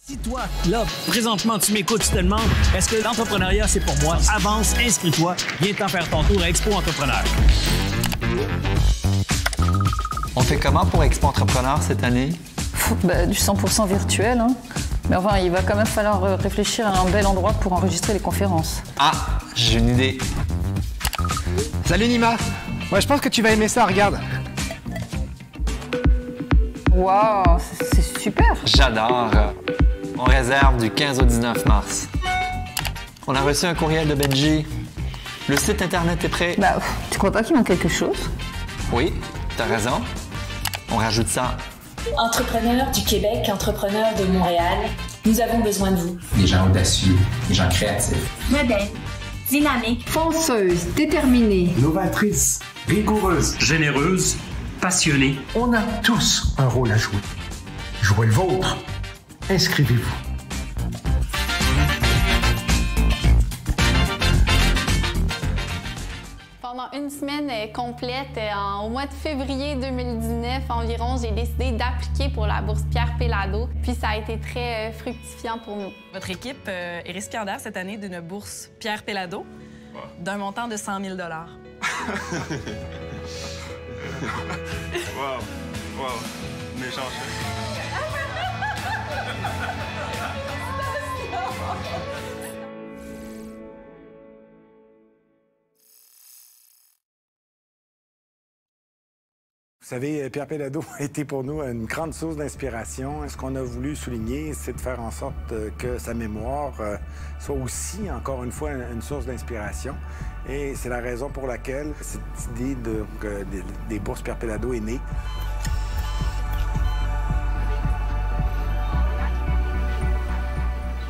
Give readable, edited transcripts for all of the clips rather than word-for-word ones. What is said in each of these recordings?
Si toi, là, présentement, tu m'écoutes, tu te demandes, est-ce que l'entrepreneuriat, c'est pour moi? Avance, inscris-toi, viens t'en faire ton tour à Expo Entrepreneur. On fait comment pour Expo Entrepreneur cette année? Du 100% virtuel, hein. Mais enfin, il va quand même falloir réfléchir à un bel endroit pour enregistrer les conférences. Ah, j'ai une idée. Salut Nima! Ouais, je pense que tu vas aimer ça, regarde. Waouh, c'est super! J'adore. On réserve du 15 au 19 mars. On a reçu un courriel de Benji. Le site internet est prêt. Tu crois pas qu'il manque quelque chose? Oui, t'as raison. On rajoute ça. Entrepreneurs du Québec, entrepreneurs de Montréal, nous avons besoin de vous. Des gens audacieux, des gens créatifs. Modèle, dynamique, fonceuse, déterminée, novatrice, rigoureuse, généreuse, passionnée. On a tous un rôle à jouer. Jouez le vôtre. Inscrivez-vous. Pendant une semaine complète, au mois de février 2019 environ, j'ai décidé d'appliquer pour la bourse Pierre Péladeau. Puis ça a été très fructifiant pour nous. Votre équipe est récipiendaire cette année d'une bourse Pierre Péladeau d'un montant de 100 000 $. Wow, méchant chef. Vous savez, Pierre Péladeau a été pour nous une grande source d'inspiration. Ce qu'on a voulu souligner, c'est de faire en sorte que sa mémoire soit aussi, encore une fois, une source d'inspiration. Et c'est la raison pour laquelle cette idée des bourses Pierre Péladeau est née.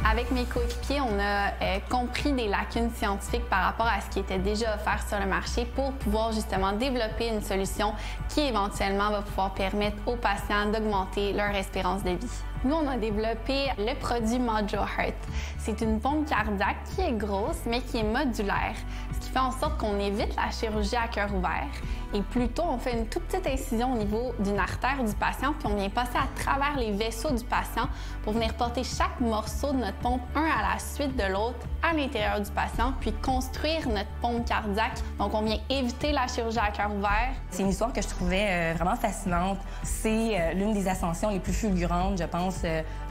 Avec mes coéquipiers, on a compris des lacunes scientifiques par rapport à ce qui était déjà offert sur le marché pour pouvoir justement développer une solution qui éventuellement va pouvoir permettre aux patients d'augmenter leur espérance de vie. Nous, on a développé le produit Mojo Heart. C'est une pompe cardiaque qui est grosse, mais qui est modulaire, ce qui fait en sorte qu'on évite la chirurgie à cœur ouvert. Et plutôt, on fait une toute petite incision au niveau d'une artère du patient, puis on vient passer à travers les vaisseaux du patient pour venir porter chaque morceau de notre pompe un à la suite de l'autre à l'intérieur du patient, puis construire notre pompe cardiaque. Donc, on vient éviter la chirurgie à cœur ouvert. C'est une histoire que je trouvais vraiment fascinante. C'est l'une des ascensions les plus fulgurantes, je pense,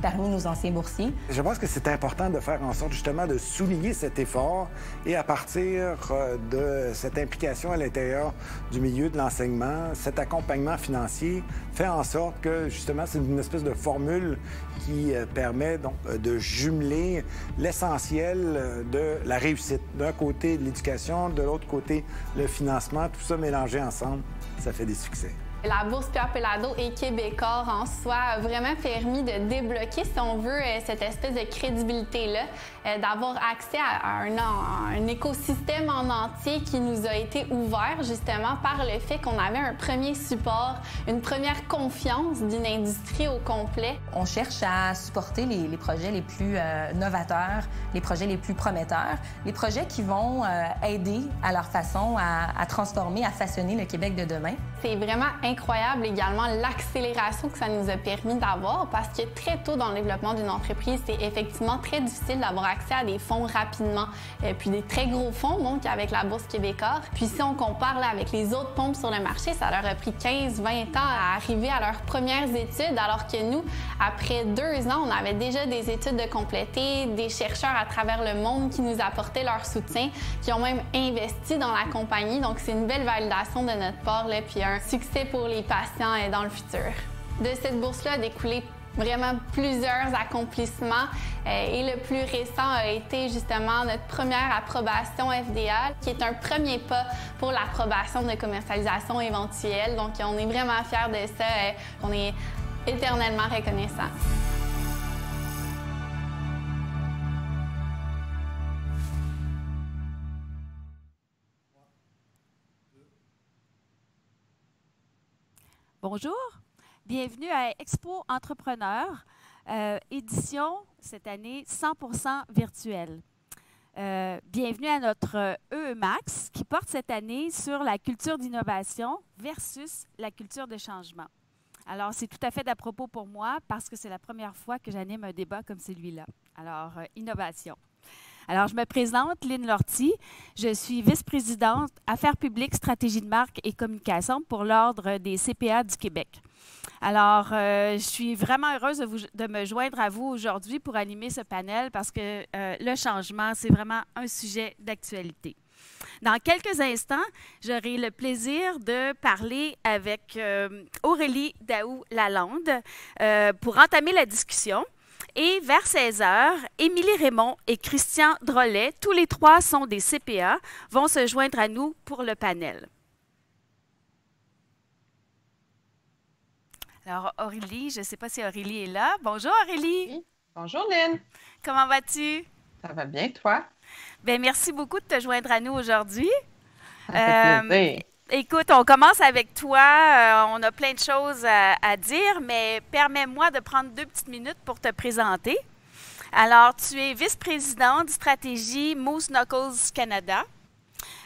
parmi nos anciens boursiers. Je pense que c'est important de faire en sorte justement de souligner cet effort et à partir de cette implication à l'intérieur du milieu de l'enseignement, cet accompagnement financier fait en sorte que justement c'est une espèce de formule qui permet donc de jumeler l'essentiel de la réussite. D'un côté l'éducation, de l'autre côté le financement, tout ça mélangé ensemble, ça fait des succès. La bourse Pierre Péladeau et Québecor en soi a vraiment permis de débloquer, si on veut, cette espèce de crédibilité-là, d'avoir accès à un écosystème en entier qui nous a été ouvert justement par le fait qu'on avait un premier support, une première confiance d'une industrie au complet. On cherche à supporter les projets les plus novateurs, les projets les plus prometteurs, les projets qui vont aider à leur façon à transformer, à façonner le Québec de demain. C'est vraiment incroyable également l'accélération que ça nous a permis d'avoir parce que très tôt dans le développement d'une entreprise, c'est effectivement très difficile d'avoir accès à des fonds rapidement. Puis des très gros fonds, donc avec la Bourse Québecor. Puis si on compare là, avec les autres pompes sur le marché, ça leur a pris 15-20 ans à arriver à leurs premières études, alors que nous, après 2 ans, on avait déjà des études de compléter, des chercheurs à travers le monde qui nous apportaient leur soutien, qui ont même investi dans la compagnie. Donc c'est une belle validation de notre part, là, puis un succès pour les patients dans le futur. De cette bourse-là a découlé vraiment plusieurs accomplissements et le plus récent a été justement notre première approbation FDA, qui est un premier pas pour l'approbation de commercialisation éventuelle. Donc on est vraiment fiers de ça, on est éternellement reconnaissants. Bonjour, bienvenue à Expo Entrepreneur, édition cette année 100% virtuelle. Bienvenue à notre EEMAX qui porte cette année sur la culture d'innovation versus la culture de changement. Alors, c'est tout à fait d'à propos pour moi parce que c'est la première fois que j'anime un débat comme celui-là. Alors, innovation. Alors, je me présente, Lynn Lortie. Je suis vice-présidente Affaires publiques, stratégie de marque et communication pour l'Ordre des CPA du Québec. Alors, je suis vraiment heureuse de me joindre à vous aujourd'hui pour animer ce panel parce que le changement, c'est vraiment un sujet d'actualité. Dans quelques instants, j'aurai le plaisir de parler avec Aurélie Daou-Lalonde pour entamer la discussion. Et vers 16 h, Émilie Raymond et Christian Drolet, tous les trois sont des CPA, vont se joindre à nous pour le panel. Alors, Aurélie, je ne sais pas si Aurélie est là. Bonjour, Aurélie. Oui. Bonjour, Lynn. Comment vas-tu? Ça va bien, toi? Bien, merci beaucoup de te joindre à nous aujourd'hui. Ça fait plaisir. Écoute, on commence avec toi. On a plein de choses à dire, mais permets-moi de prendre 2 petites minutes pour te présenter. Alors, tu es vice-présidente stratégie Moose Knuckles Canada.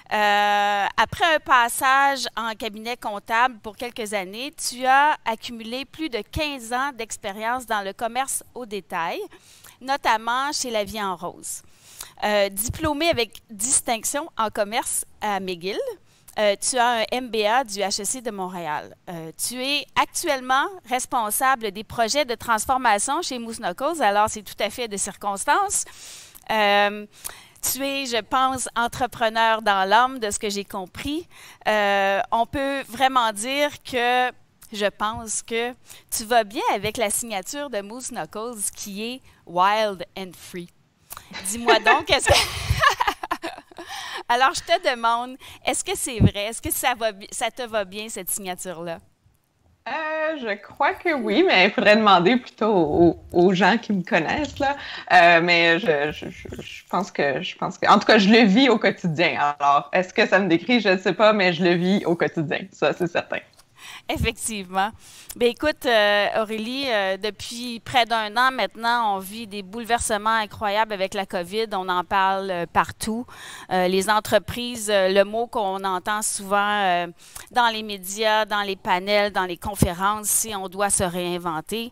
Après un passage en cabinet comptable pour quelques années, tu as accumulé plus de 15 ans d'expérience dans le commerce au détail, notamment chez La Vie en Rose. Diplômée avec distinction en commerce à McGill, tu as un MBA du HEC de Montréal. Tu es actuellement responsable des projets de transformation chez Moose Knuckles, alors c'est tout à fait de circonstance. Tu es, je pense, entrepreneur dans l'âme, de ce que j'ai compris. On peut vraiment dire que je pense que tu vas bien avec la signature de Moose Knuckles qui est « Wild and Free ». Dis-moi donc, est-ce que... Alors, je te demande, est-ce que c'est vrai? Est-ce que ça te va bien, cette signature-là? Je crois que oui, mais il faudrait demander plutôt aux gens qui me connaissent, là. Mais je pense que... En tout cas, je le vis au quotidien. Alors, est-ce que ça me décrit? Je ne sais pas, mais je le vis au quotidien. Ça, c'est certain. Effectivement. Bien, écoute, Aurélie, depuis près d'1 an maintenant, on vit des bouleversements incroyables avec la COVID. On en parle partout. Les entreprises, le mot qu'on entend souvent dans les médias, dans les panels, dans les conférences, c'est on doit se réinventer.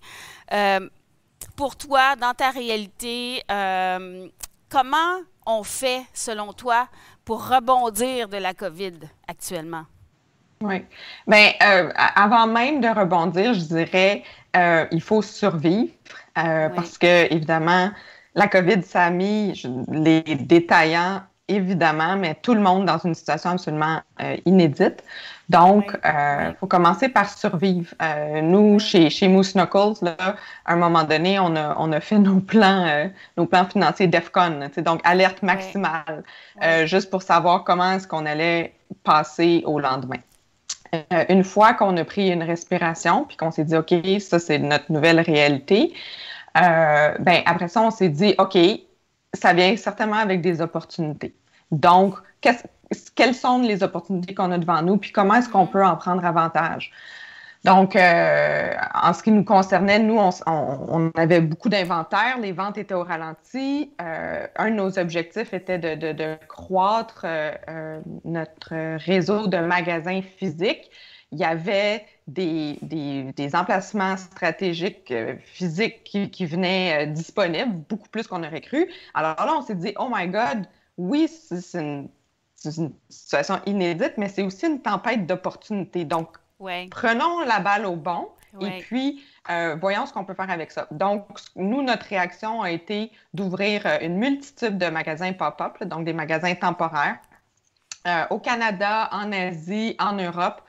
Pour toi, dans ta réalité, comment on fait, selon toi, pour rebondir de la COVID actuellement? Oui. Bien, avant même de rebondir, je dirais il faut survivre parce que, évidemment, la COVID, ça a mis les détaillants, évidemment, mais tout le monde dans une situation absolument inédite. Donc, il faut commencer par survivre. Nous, chez Moose Knuckles, là, à un moment donné, on a fait nos plans financiers DEFCON, donc alerte maximale, juste pour savoir comment est-ce qu'on allait passer au lendemain. Une fois qu'on a pris une respiration, puis qu'on s'est dit, OK, ça, c'est notre nouvelle réalité, ben, après ça, on s'est dit, OK, ça vient certainement avec des opportunités. Donc, quelles sont les opportunités qu'on a devant nous, puis comment est-ce qu'on peut en prendre avantage? Donc, en ce qui nous concernait, nous, on avait beaucoup d'inventaire, les ventes étaient au ralenti. Un de nos objectifs était de croître notre réseau de magasins physiques. Il y avait des emplacements stratégiques physiques qui venaient disponibles, beaucoup plus qu'on aurait cru. Alors là, on s'est dit, oh my God, oui, c'est une situation inédite, mais c'est aussi une tempête d'opportunités. Donc, prenons la balle au bon et puis voyons ce qu'on peut faire avec ça. Donc, nous, notre réaction a été d'ouvrir une multitude de magasins pop-up, donc des magasins temporaires, au Canada, en Asie, en Europe.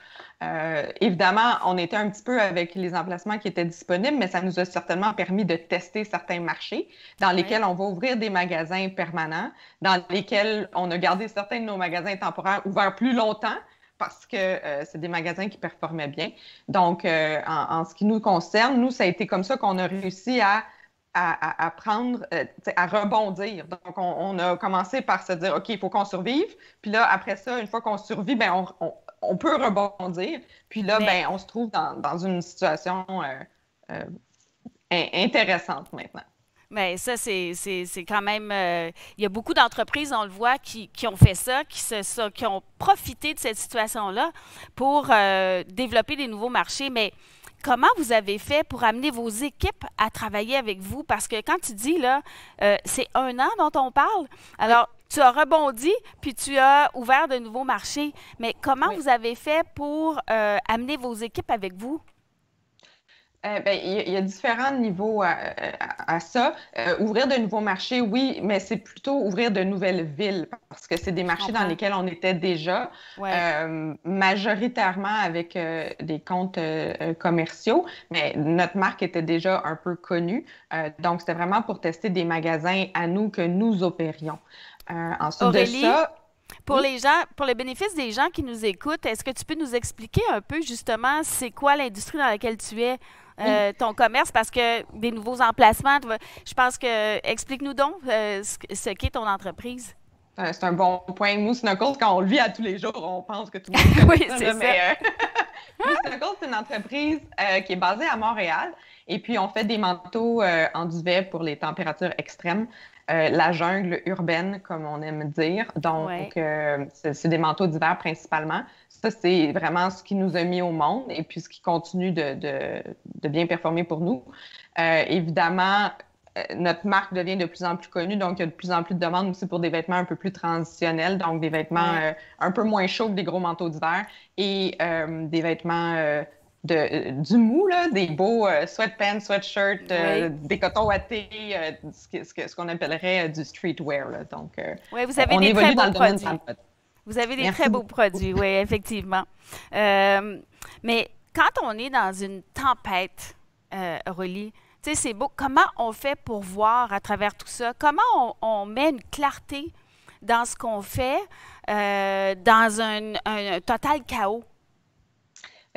Évidemment, on était un petit peu avec les emplacements qui étaient disponibles, mais ça nous a certainement permis de tester certains marchés dans lesquels on va ouvrir des magasins permanents, dans lesquels on a gardé certains de nos magasins temporaires ouverts plus longtemps, parce que c'est des magasins qui performaient bien. Donc, en ce qui nous concerne, nous, ça a été comme ça qu'on a réussi à prendre, à rebondir. Donc, on a commencé par se dire, OK, il faut qu'on survive. Puis là, après ça, une fois qu'on survit, bien, on peut rebondir. Puis là, bien, on se trouve dans une situation intéressante maintenant. Bien, ça, c'est quand même... il y a beaucoup d'entreprises, on le voit, qui ont fait ça, qui ont profité de cette situation-là pour développer des nouveaux marchés. Mais comment vous avez fait pour amener vos équipes à travailler avec vous? Parce que quand tu dis, là, c'est 1 an dont on parle, alors tu as rebondi, puis tu as ouvert de nouveaux marchés. Mais comment vous avez fait pour amener vos équipes avec vous? Il y a différents niveaux à ça. Ouvrir de nouveaux marchés, oui, mais c'est plutôt ouvrir de nouvelles villes parce que c'est des marchés dans lesquels on était déjà, majoritairement avec des comptes commerciaux, mais notre marque était déjà un peu connue. Donc, c'était vraiment pour tester des magasins à nous que nous opérions. Ensuite Aurélie, de ça... pour les gens, pour le bénéfice des gens qui nous écoutent, est-ce que tu peux nous expliquer un peu justement c'est quoi l'industrie dans laquelle tu es? Ton commerce, parce que des nouveaux emplacements, je pense que, explique-nous donc ce qu'est ton entreprise. C'est un bon point. Moose Knuckles, quand on le vit à tous les jours, on pense que tout le monde oui, c'est ça. Mais Moose Knuckles, c'est une entreprise qui est basée à Montréal et puis on fait des manteaux en duvet pour les températures extrêmes. La jungle urbaine, comme on aime dire. Donc, c'est des manteaux d'hiver principalement. Ça, c'est vraiment ce qui nous a mis au monde et puis ce qui continue de bien performer pour nous. Évidemment, notre marque devient de plus en plus connue, donc il y a de plus en plus de demandes aussi pour des vêtements un peu plus transitionnels, donc des vêtements un peu moins chauds que des gros manteaux d'hiver et des vêtements... du mou, là, des beaux sweatpants, sweatshirts, des cotons wattés, ce qu'on appellerait du streetwear. Là. Donc, vous avez des très beaux produits. Vous avez des très beaux produits, oui, effectivement. Mais quand on est dans une tempête, Aurélie, tu sais, c'est beau. Comment on fait pour voir à travers tout ça? Comment on met une clarté dans ce qu'on fait dans un total chaos?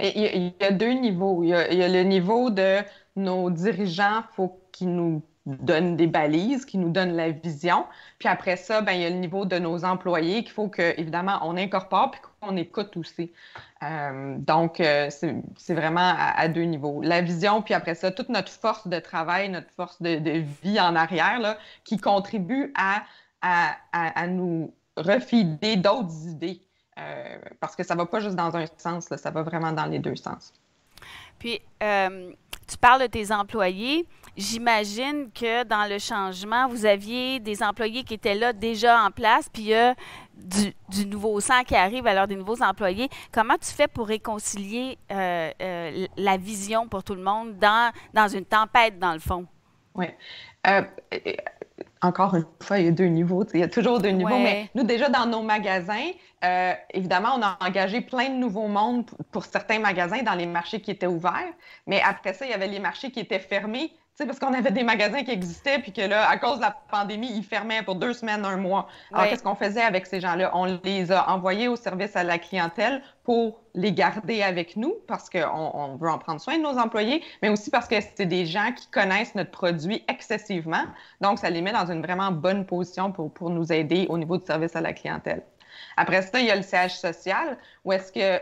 Il y a 2 niveaux. Il y a le niveau de nos dirigeants, il faut qu'ils nous donnent des balises, qu'ils nous donnent la vision. Puis après ça, il y a le niveau de nos employés qu'il faut qu'évidemment, on incorpore puis qu'on écoute aussi. Donc, c'est vraiment à 2 niveaux. La vision, puis après ça, toute notre force de travail, notre force de vie en arrière, là, qui contribue à nous refider d'autres idées. Parce que ça ne va pas juste dans un sens, là, ça va vraiment dans les 2 sens. Puis, tu parles de tes employés. J'imagine que dans le changement, vous aviez des employés qui étaient là déjà en place, puis il y a du nouveau sang qui arrive, alors des nouveaux employés. Comment tu fais pour réconcilier la vision pour tout le monde dans une tempête, dans le fond? Oui. Encore une fois, il y a 2 niveaux. Il y a toujours 2 niveaux. Mais nous, déjà, dans nos magasins, évidemment, on a engagé plein de nouveaux mondes pour certains magasins dans les marchés qui étaient ouverts. Mais après ça, il y avait les marchés qui étaient fermés. Parce qu'on avait des magasins qui existaient, puis que là, à cause de la pandémie, ils fermaient pour 2 semaines, 1 mois. Alors, qu'est-ce qu'on faisait avec ces gens-là? On les a envoyés au service à la clientèle pour les garder avec nous, parce qu'on veut en prendre soin de nos employés, mais aussi parce que c'est des gens qui connaissent notre produit excessivement. Donc, ça les met dans une vraiment bonne position pour nous aider au niveau du service à la clientèle. Après ça, il y a le siège social, où est-ce que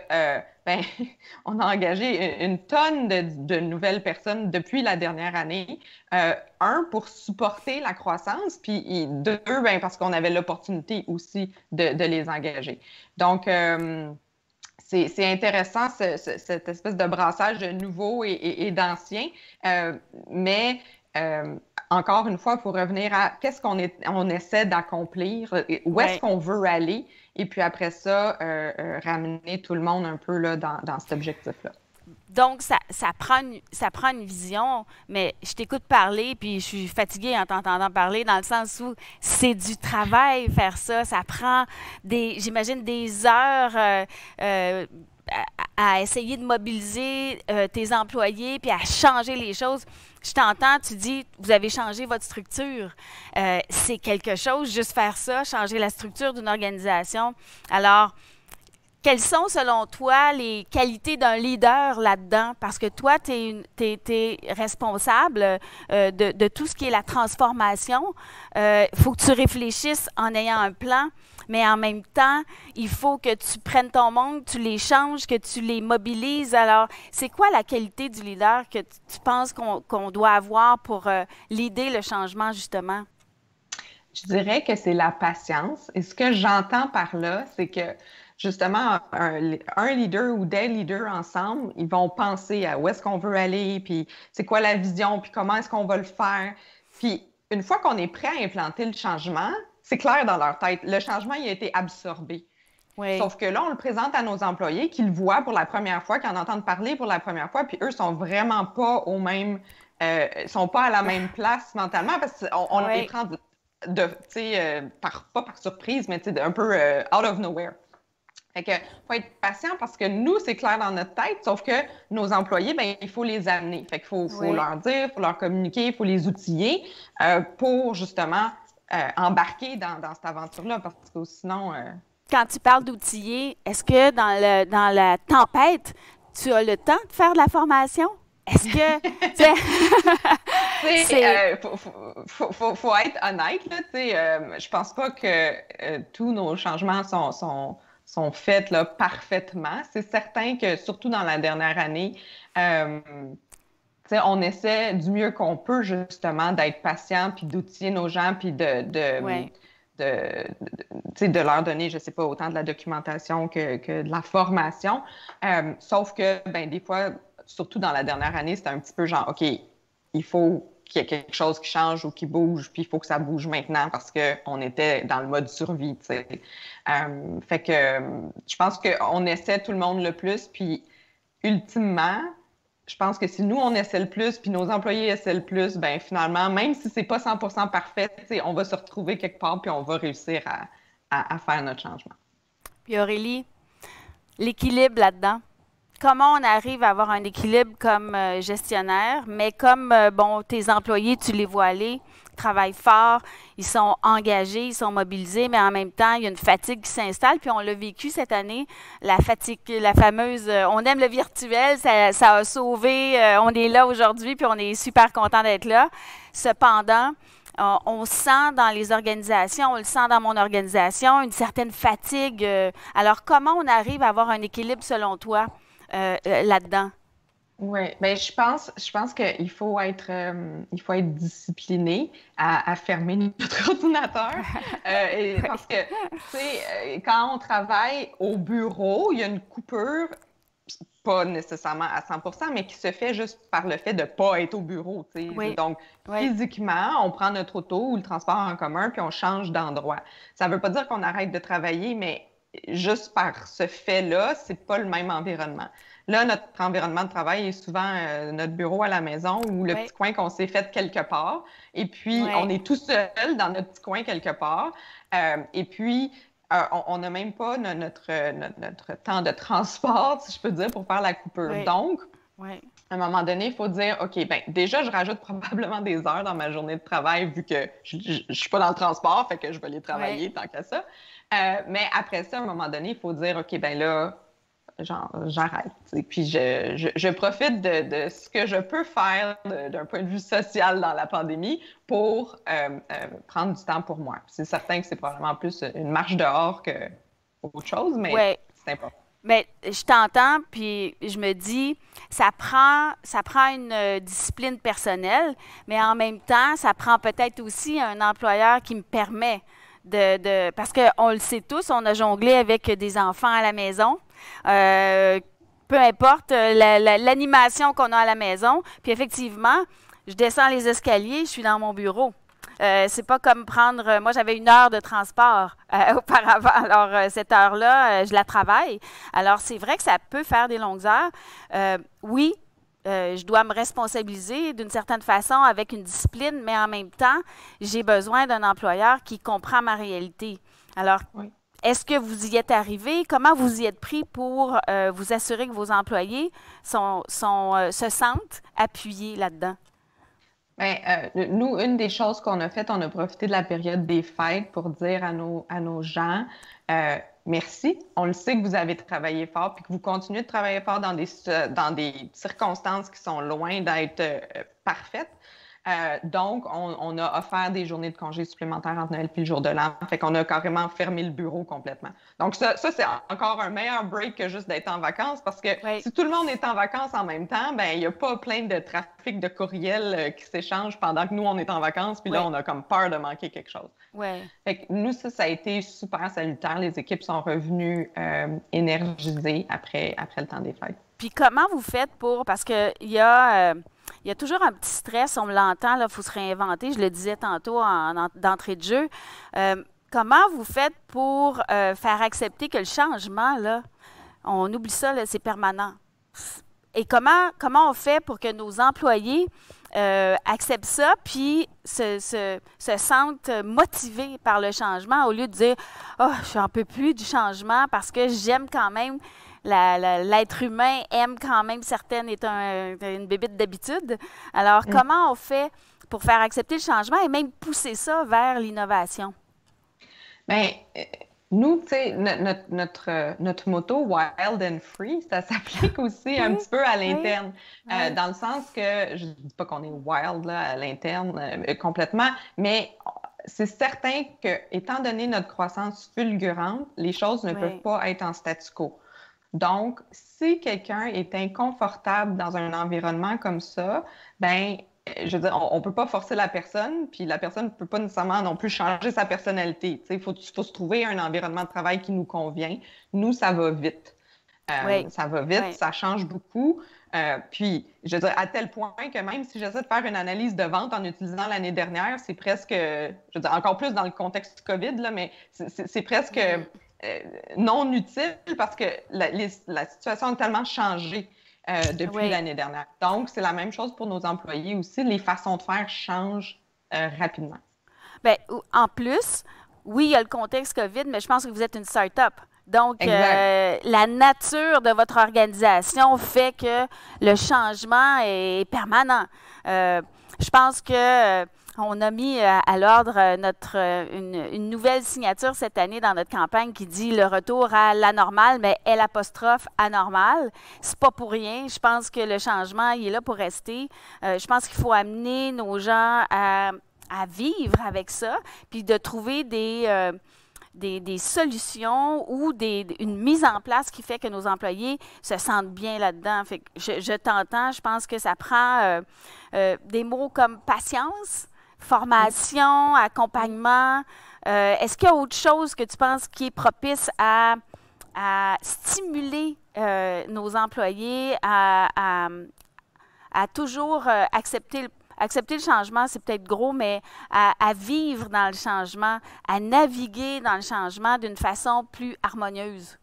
on a engagé une tonne de nouvelles personnes depuis la dernière année. 1, pour supporter la croissance, puis 2, parce qu'on avait l'opportunité aussi de les engager. Donc, c'est intéressant, cette espèce de brassage de nouveaux et d'anciens, mais... encore une fois, il faut revenir à qu'est-ce qu'on essaie d'accomplir, où est-ce qu'on veut aller, et puis après ça, ramener tout le monde un peu là, dans cet objectif-là. Donc, ça prend une vision, mais je t'écoute parler, puis je suis fatiguée en t'entendant parler, dans le sens où c'est du travail faire ça. Ça prend, j'imagine, des heures à essayer de mobiliser tes employés, puis à changer les choses. Je t'entends, tu dis, vous avez changé votre structure. C'est quelque chose, juste faire ça, changer la structure d'une organisation. Alors, quelles sont, selon toi, les qualités d'un leader là-dedans? Parce que toi, tu es responsable de tout ce qui est la transformation. Il faut que tu réfléchisses en ayant un plan, mais en même temps, il faut que tu prennes ton monde, tu les changes, que tu les mobilises. Alors, c'est quoi la qualité du leader que tu penses qu'on doit avoir pour leader le changement, justement? Je dirais que c'est la patience. Et ce que j'entends par là, c'est que justement, un leader ou des leaders ensemble, ils vont penser à où est-ce qu'on veut aller, puis c'est quoi la vision, puis comment est-ce qu'on va le faire. Puis une fois qu'on est prêt à implanter le changement, c'est clair dans leur tête. Le changement, il a été absorbé. Oui. Sauf que là, on le présente à nos employés qui le voient pour la première fois, qui en entendent parler pour la première fois, puis eux sont vraiment pas au même... sont pas à la même place mentalement parce qu'on les prend pas par surprise, mais un peu out of nowhere. Fait que faut être patient parce que nous, c'est clair dans notre tête, sauf que nos employés, ben il faut les amener. Fait qu'il faut leur dire, il faut leur communiquer, il faut les outiller pour justement embarquer dans cette aventure-là parce que sinon... Quand tu parles d'outiller, est-ce que dans la tempête, tu as le temps de faire de la formation? Est-ce que... faut être honnête, là, je pense pas que tous nos changements sont faits là, parfaitement. C'est certain que, surtout dans la dernière année, on essaie du mieux qu'on peut, justement, d'être patient, puis d'outiller nos gens, puis de leur donner, je sais pas, autant de la documentation que de la formation. Sauf que, ben des fois, surtout dans la dernière année, c'était un petit peu genre, OK, il faut qu'il y ait quelque chose qui change ou qui bouge, puis il faut que ça bouge maintenant parce qu'on était dans le mode survie, tu sais. Fait que je pense qu'on essaie tout le monde le plus, puis ultimement, je pense que si nous, on essaie le plus, puis nos employés essaient le plus, ben finalement, même si c'est pas 100% parfait, on va se retrouver quelque part, puis on va réussir à faire notre changement. Puis Aurélie, l'équilibre là-dedans. Comment on arrive à avoir un équilibre comme gestionnaire, mais comme, tes employés, tu les vois aller, ils travaillent fort, ils sont engagés, ils sont mobilisés, mais en même temps, il y a une fatigue qui s'installe. Puis on l'a vécu cette année, la fatigue, la fameuse, on aime le virtuel, ça a sauvé, on est là aujourd'hui, puis on est super content d'être là. Cependant, on sent dans les organisations, on le sent dans mon organisation, une certaine fatigue. Alors, comment on arrive à avoir un équilibre selon toi? Là-dedans? Oui, bien, je pense qu'il faut être discipliné à fermer notre ordinateur. Parce que, tu sais, quand on travaille au bureau, il y a une coupure, pas nécessairement à 100%, mais qui se fait juste par le fait de ne pas être au bureau, tu sais. Oui. Donc, physiquement, on prend notre auto ou le transport en commun, puis on change d'endroit. Ça ne veut pas dire qu'on arrête de travailler, mais juste par ce fait-là, c'est pas le même environnement. Là, notre environnement de travail est souvent notre bureau à la maison ou le petit coin qu'on s'est fait quelque part. Et puis, on est tout seul dans notre petit coin quelque part. Et puis, on n'a même pas notre temps de transport, si je peux dire, pour faire la coupure. Donc, à un moment donné, il faut dire, OK, bien, déjà, je rajoute probablement des heures dans ma journée de travail vu que je ne suis pas dans le transport, fait que je vais les travailler tant qu'à ça. Mais après ça, à un moment donné, il faut dire, OK, bien là, j'arrête. Et puis, je profite de ce que je peux faire d'un point de vue social dans la pandémie pour prendre du temps pour moi. C'est certain que c'est probablement plus une marche dehors qu'autre chose, mais c'est important. Mais je t'entends, puis je me dis, ça prend une discipline personnelle, mais en même temps, ça prend peut-être aussi un employeur qui me permet parce qu'on le sait tous, on a jonglé avec des enfants à la maison. Peu importe l'animation qu'on a à la maison. Puis effectivement, je descends les escaliers, je suis dans mon bureau. C'est pas comme prendre... Moi, j'avais 1 heure de transport auparavant. Alors, cette heure-là, je la travaille. Alors, c'est vrai que ça peut faire des longues heures. Oui, je dois me responsabiliser d'une certaine façon avec une discipline, mais en même temps, j'ai besoin d'un employeur qui comprend ma réalité. Alors, est-ce que vous y êtes arrivé? Comment vous y êtes pris pour vous assurer que vos employés se sentent appuyés là-dedans? Bien, nous, une des choses qu'on a faites, on a profité de la période des fêtes pour dire à nos gens merci. On le sait que vous avez travaillé fort puis que vous continuez de travailler fort dans des circonstances qui sont loin d'être parfaites. Donc, on a offert des journées de congés supplémentaires entre Noël et le jour de l'an. Fait qu'on a carrément fermé le bureau complètement. Donc, ça c'est encore un meilleur break que juste d'être en vacances parce que si tout le monde est en vacances en même temps, ben il n'y a pas plein de trafic de courriels qui s'échangent pendant que nous, on est en vacances. Puis là, on a comme peur de manquer quelque chose. Fait que nous, ça a été super salutaire. Les équipes sont revenues énergisées après le temps des fêtes. Puis comment vous faites pour... Parce qu'il y a toujours un petit stress, on l'entend, il faut se réinventer, je le disais tantôt d'entrée de jeu. Comment vous faites pour faire accepter que le changement, là, on oublie ça, là, c'est permanent? Et comment on fait pour que nos employés acceptent ça puis se sentent motivés par le changement au lieu de dire « Oh, je n'en peux plus du changement parce que j'aime quand même... » L'être humain aime quand même certaines, est une bébite d'habitude. Alors, comment on fait pour faire accepter le changement et même pousser ça vers l'innovation? Bien, nous, tu sais, notre motto « Wild and Free », ça s'applique aussi un petit peu à l'interne, dans le sens que, je ne dis pas qu'on est wild là, à l'interne complètement, mais c'est certain que, étant donné notre croissance fulgurante, les choses ne peuvent pas être en statu quo. Donc, si quelqu'un est inconfortable dans un environnement comme ça, ben, je veux dire, on ne peut pas forcer la personne, puis la personne ne peut pas nécessairement non plus changer sa personnalité. Il faut se trouver un environnement de travail qui nous convient. Nous, ça va vite. Ça va vite, ça change beaucoup. Puis, je veux dire, à tel point que même si j'essaie de faire une analyse de vente en utilisant l'année dernière, c'est presque, je veux dire, encore plus dans le contexte du COVID, là, mais c'est presque... non utile parce que la situation a tellement changé depuis l'année dernière. Donc, c'est la même chose pour nos employés aussi. Les façons de faire changent rapidement. Bien, en plus, oui, il y a le contexte COVID, mais je pense que vous êtes une start-up. Donc, la nature de votre organisation fait que le changement est permanent. Je pense que... on a mis à l'ordre une nouvelle signature cette année dans notre campagne qui dit le retour à l'anormal, mais L' anormal. C'est pas pour rien. Je pense que le changement, il est là pour rester. Je pense qu'il faut amener nos gens à vivre avec ça, puis de trouver des solutions ou une mise en place qui fait que nos employés se sentent bien là-dedans. Fait que je t'entends, je pense que ça prend des mots comme patience, formation, accompagnement. Est-ce qu'il y a autre chose que tu penses qui est propice à stimuler nos employés à toujours accepter le changement, c'est peut-être gros, mais à vivre dans le changement, à naviguer dans le changement d'une façon plus harmonieuse?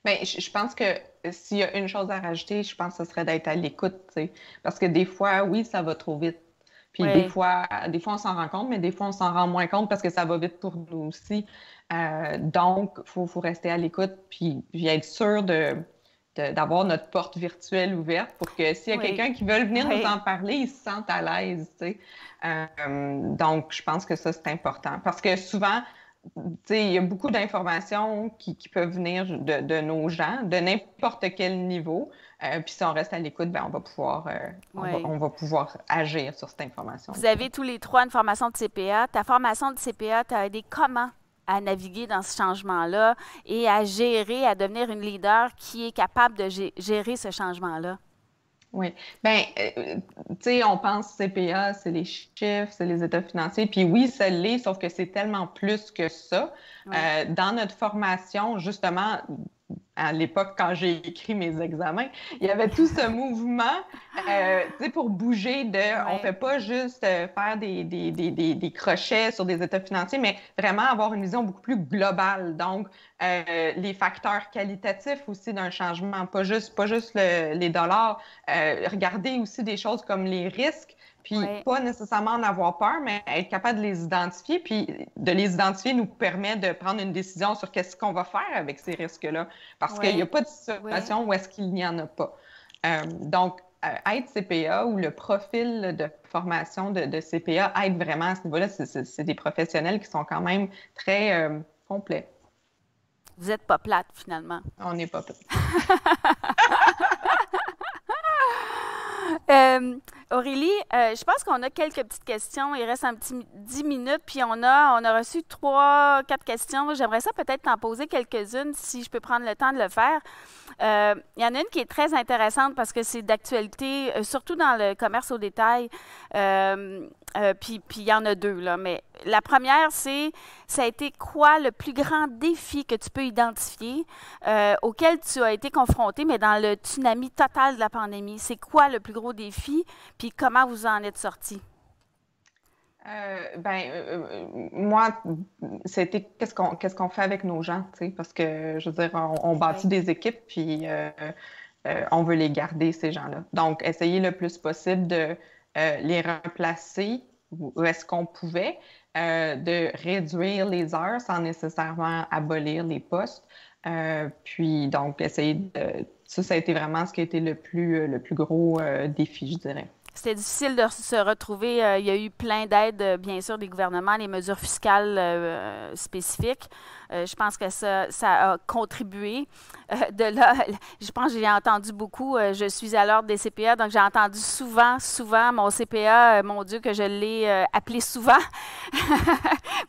Bien, je pense que s'il y a une chose à rajouter, je pense que ce serait d'être à l'écoute, tu sais. Parce que des fois, oui, ça va trop vite. Puis des fois, on s'en rend compte, mais des fois, on s'en rend moins compte parce que ça va vite pour nous aussi. Donc, il faut rester à l'écoute puis être sûr d'avoir notre porte virtuelle ouverte pour que s'il y a quelqu'un qui veut venir nous en parler, il se sente à l'aise, tu sais. Donc, je pense que ça, c'est important. Parce que souvent, tu sais, il y a beaucoup d'informations qui peuvent venir de nos gens, de n'importe quel niveau. Puis si on reste à l'écoute, ben on va pouvoir agir sur cette information. Vous avez tous les trois une formation de CPA. Ta formation de CPA t'a aidé comment à naviguer dans ce changement-là et à gérer, à devenir une leader qui est capable de gérer ce changement-là? Oui. Bien, tu sais, on pense CPA, c'est les chiffres, c'est les états financiers. Puis oui, ça l'est, sauf que c'est tellement plus que ça. Dans notre formation, justement, à l'époque, quand j'ai écrit mes examens, il y avait tout ce mouvement, tu sais, pour bouger on fait pas juste faire des crochets sur des états financiers, mais vraiment avoir une vision beaucoup plus globale. Donc, les facteurs qualitatifs aussi d'un changement, pas juste les dollars. Regarder aussi des choses comme les risques, puis pas nécessairement en avoir peur, mais être capable de les identifier, puis de les identifier nous permet de prendre une décision sur qu'est-ce qu'on va faire avec ces risques-là, parce qu'il n'y a pas de situation où est-ce qu'il n'y en a pas. Donc, être CPA ou le profil de formation de CPA aide vraiment à ce niveau-là. C'est des professionnels qui sont quand même très complets. Vous n'êtes pas plate, finalement. On n'est pas plate. Aurélie, je pense qu'on a quelques petites questions. Il reste un petit 10 minutes, puis on a reçu 3-4 questions. J'aimerais ça peut-être t'en poser quelques-unes, si je peux prendre le temps de le faire. Il y en a une qui est très intéressante parce que c'est d'actualité, surtout dans le commerce au détail. Puis il y en a deux, là. Mais la première, ça a été quoi le plus grand défi que tu peux identifier auquel tu as été confronté, mais dans le tsunami total de la pandémie? C'est quoi le plus gros défi? Puis comment vous en êtes sortis? Moi, c'était qu'est-ce qu'on fait avec nos gens, tu sais, parce que, je veux dire, on bâtit des équipes, puis on veut les garder, ces gens-là. Donc, essayer le plus possible de les remplacer où est-ce qu'on pouvait, de réduire les heures sans nécessairement abolir les postes. Puis, donc, essayer de... Ça a été vraiment ce qui a été le plus gros défi, je dirais. C'était difficile de se retrouver. Il y a eu plein d'aides, bien sûr, des gouvernements, les mesures fiscales spécifiques. Je pense que ça a contribué. De là, je pense que j'ai entendu beaucoup. Je suis à l'ordre des CPA, donc j'ai entendu souvent mon CPA, mon Dieu, que je l'ai appelé souvent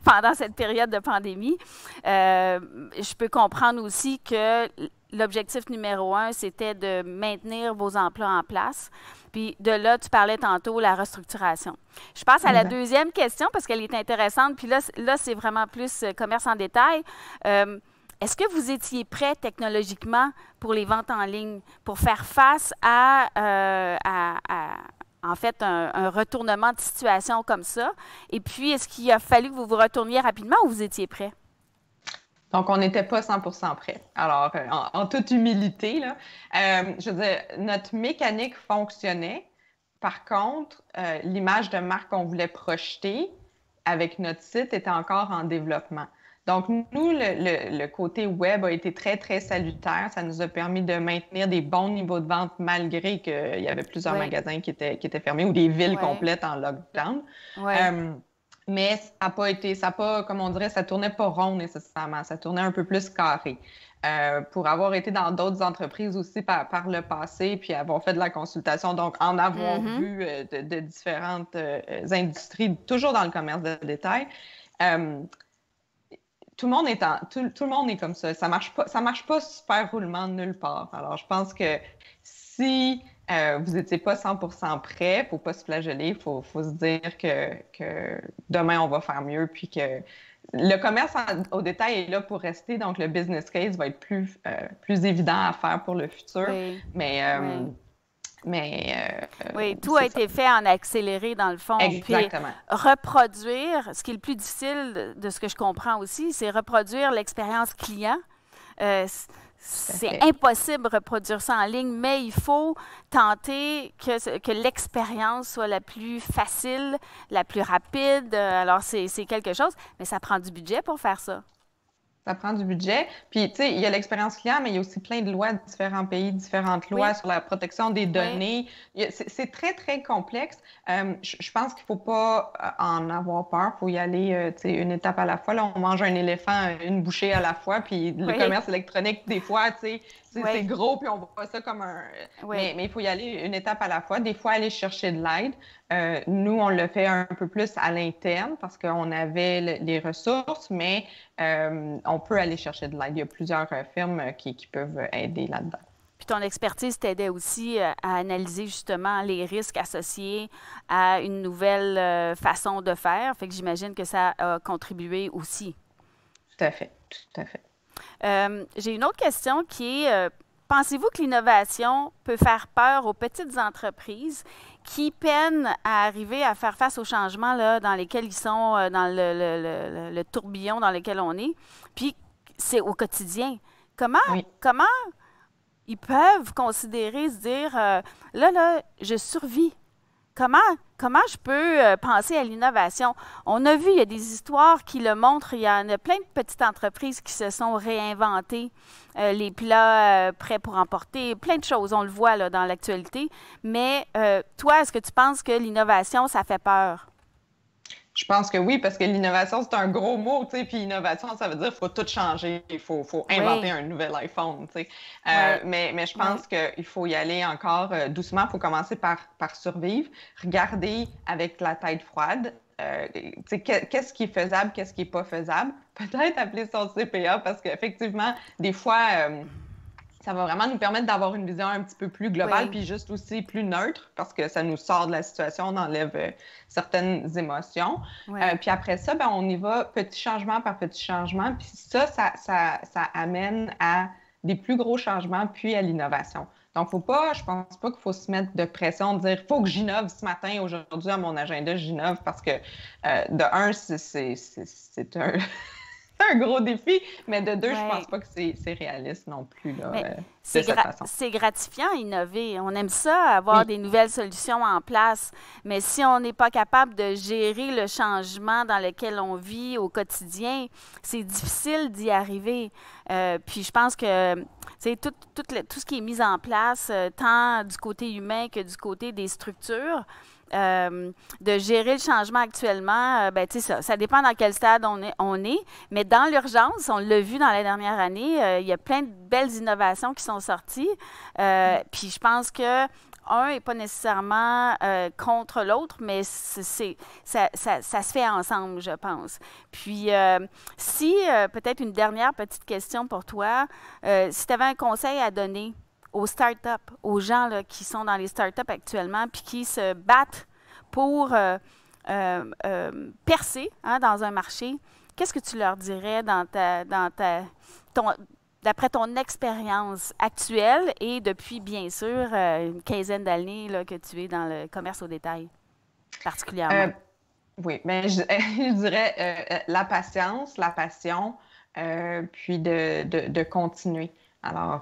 pendant cette période de pandémie. Je peux comprendre aussi que l'objectif numéro 1, c'était de maintenir vos emplois en place. Puis de là, tu parlais tantôt la restructuration. Je passe à la deuxième question parce qu'elle est intéressante. Puis là c'est vraiment plus commerce en détail. Est-ce que vous étiez prêt technologiquement pour les ventes en ligne, pour faire face à en fait, un retournement de situation comme ça? Et puis, est-ce qu'il a fallu que vous vous retourniez rapidement ou vous étiez prêt? Donc, on n'était pas 100% prêt. Alors, en toute humilité, là, je veux dire, notre mécanique fonctionnait. Par contre, l'image de marque qu'on voulait projeter avec notre site était encore en développement. Donc, nous, le côté web a été très, très salutaire. Ça nous a permis de maintenir des bons niveaux de vente malgré qu'il y avait plusieurs magasins qui étaient fermés ou des villes complètes en lockdown. Mais ça n'a pas, comme on dirait, ça tournait pas rond nécessairement. Ça tournait un peu plus carré. Pour avoir été dans d'autres entreprises aussi par le passé, puis avoir fait de la consultation, donc en avoir vu de différentes industries, toujours dans le commerce de détail, tout le monde est comme ça. Ça marche pas super roulement de nulle part. Alors, je pense que si vous n'étiez pas 100% prêt, il ne faut pas se flageller, il faut se dire que demain, on va faire mieux, puis que le commerce au détail est là pour rester, donc le business case va être plus évident à faire pour le futur. Oui, tout a été fait en accéléré, dans le fond. Exactement. Puis, reproduire, ce qui est le plus difficile de ce que je comprends aussi, c'est reproduire l'expérience client. C'est impossible de reproduire ça en ligne, mais il faut tenter que l'expérience soit la plus facile, la plus rapide. Alors, c'est quelque chose, mais ça prend du budget pour faire ça. Ça prend du budget. Puis, tu sais, il y a l'expérience client, mais il y a aussi plein de lois de différents pays, différentes lois sur la protection des données. C'est très, très complexe. Je pense qu'il ne faut pas en avoir peur. Il faut y aller, tu sais, une étape à la fois. Là, on mange un éléphant, une bouchée à la fois. Puis le commerce électronique, des fois, tu sais, c'est gros, puis on voit ça comme un... Mais il faut y aller une étape à la fois. Des fois, aller chercher de l'aide. Nous, on le fait un peu plus à l'interne parce qu'on avait les ressources, mais on peut aller chercher de l'aide. Il y a plusieurs firmes qui peuvent aider là-dedans. Puis ton expertise t'aidait aussi à analyser justement les risques associés à une nouvelle façon de faire. Fait que j'imagine que ça a contribué aussi. Tout à fait, tout à fait. J'ai une autre question qui est, pensez-vous que l'innovation peut faire peur aux petites entreprises qui peinent à arriver à faire face aux changements là, dans lesquels ils sont, dans le tourbillon dans lequel on est, puis c'est au quotidien? Comment ils peuvent considérer, se dire, là, je survis. Comment je peux penser à l'innovation? On a vu, il y a des histoires qui le montrent. Il y en a plein de petites entreprises qui se sont réinventées. Les plats prêts pour emporter, plein de choses. On le voit là, dans l'actualité. Mais toi, est-ce que tu penses que l'innovation, ça fait peur? Je pense que oui, parce que l'innovation, c'est un gros mot, tu sais, puis innovation, ça veut dire qu'il faut tout changer, il faut inventer un nouvel iPhone, tu sais. Mais je pense qu'il faut y aller encore doucement, il faut commencer par survivre, regarder avec la tête froide, qu'est-ce qui est faisable, qu'est-ce qui n'est pas faisable. Peut-être appeler son CPA, parce qu'effectivement, des fois... ça va vraiment nous permettre d'avoir une vision un petit peu plus globale, puis juste aussi plus neutre, parce que ça nous sort de la situation, on enlève certaines émotions. Puis après ça, ben, on y va petit changement par petit changement, puis ça amène à des plus gros changements, puis à l'innovation. Donc, je pense pas qu'il faut se mettre de pression, de dire « il faut que j'innove ce matin, aujourd'hui, à mon agenda, j'innove », parce que, de un, c'est un... C'est un gros défi, mais de deux, je pense pas que c'est réaliste non plus là, de cette façon. C'est gratifiant innover. On aime ça, avoir des nouvelles solutions en place. Mais si on n'est pas capable de gérer le changement dans lequel on vit au quotidien, c'est difficile d'y arriver. Puis je pense que tout ce qui est mis en place, tant du côté humain que du côté des structures, de gérer le changement actuellement, ça dépend dans quel stade on est. Mais dans l'urgence, on l'a vu dans la dernière année, il y a plein de belles innovations qui sont sorties. Puis je pense que un n'est pas nécessairement contre l'autre, mais ça se fait ensemble, je pense. Puis, peut-être une dernière petite question pour toi, si tu avais un conseil à donner aux startups, aux gens là, qui sont dans les startups actuellement, puis qui se battent pour percer dans un marché, qu'est-ce que tu leur dirais d'après ton expérience actuelle et depuis, bien sûr, une quinzaine d'années que tu es dans le commerce au détail, particulièrement? Oui, mais je dirais la patience, la passion, puis de continuer. Alors,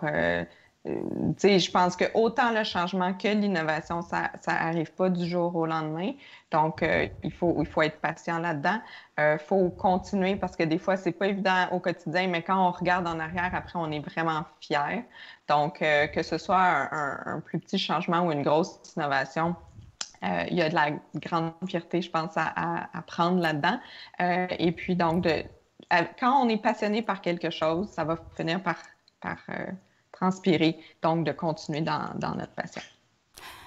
je pense que autant le changement que l'innovation, ça n'arrive pas du jour au lendemain. Donc, il faut être patient là-dedans. Il faut continuer parce que des fois, c'est pas évident au quotidien, mais quand on regarde en arrière, après, on est vraiment fiers. Donc, que ce soit un plus petit changement ou une grosse innovation, il y a de la grande fierté, je pense, à prendre là-dedans. Et puis, donc, quand on est passionné par quelque chose, ça va finir par transpirer, donc de continuer dans notre passion.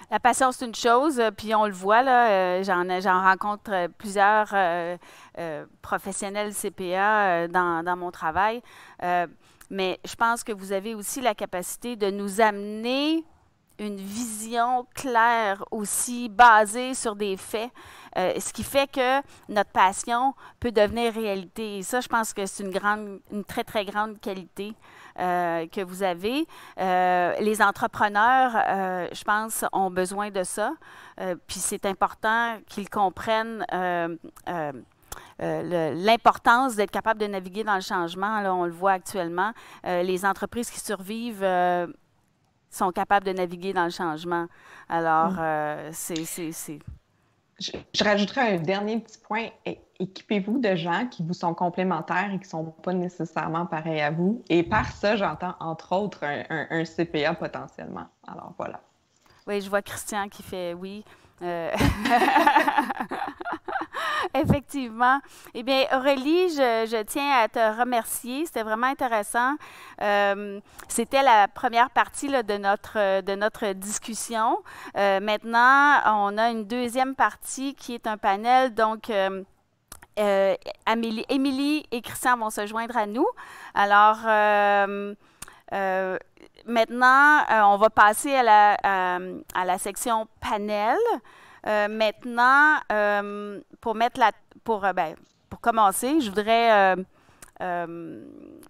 La passion, c'est une chose, puis on le voit, là, j'en rencontre plusieurs professionnels CPA dans mon travail, mais je pense que vous avez aussi la capacité de nous amener une vision claire aussi, basée sur des faits, ce qui fait que notre passion peut devenir réalité. Et ça, je pense que c'est une très, très grande qualité que vous avez. Les entrepreneurs, je pense, ont besoin de ça. Puis c'est important qu'ils comprennent l'importance d'être capable de naviguer dans le changement. Là, on le voit actuellement. Les entreprises qui survivent sont capables de naviguer dans le changement. Alors, Je rajouterais un dernier petit point. Équipez-vous de gens qui vous sont complémentaires et qui ne sont pas nécessairement pareils à vous. Et par ça, j'entends entre autres un CPA potentiellement. Alors, voilà. Oui, je vois Christian qui fait oui. Effectivement. Eh bien, Aurélie, je tiens à te remercier. C'était vraiment intéressant. C'était la première partie là, de notre discussion. Maintenant, on a une deuxième partie qui est un panel. Donc, Émilie et Christian vont se joindre à nous. Alors, maintenant, on va passer à la section panel. Maintenant, pour commencer, je voudrais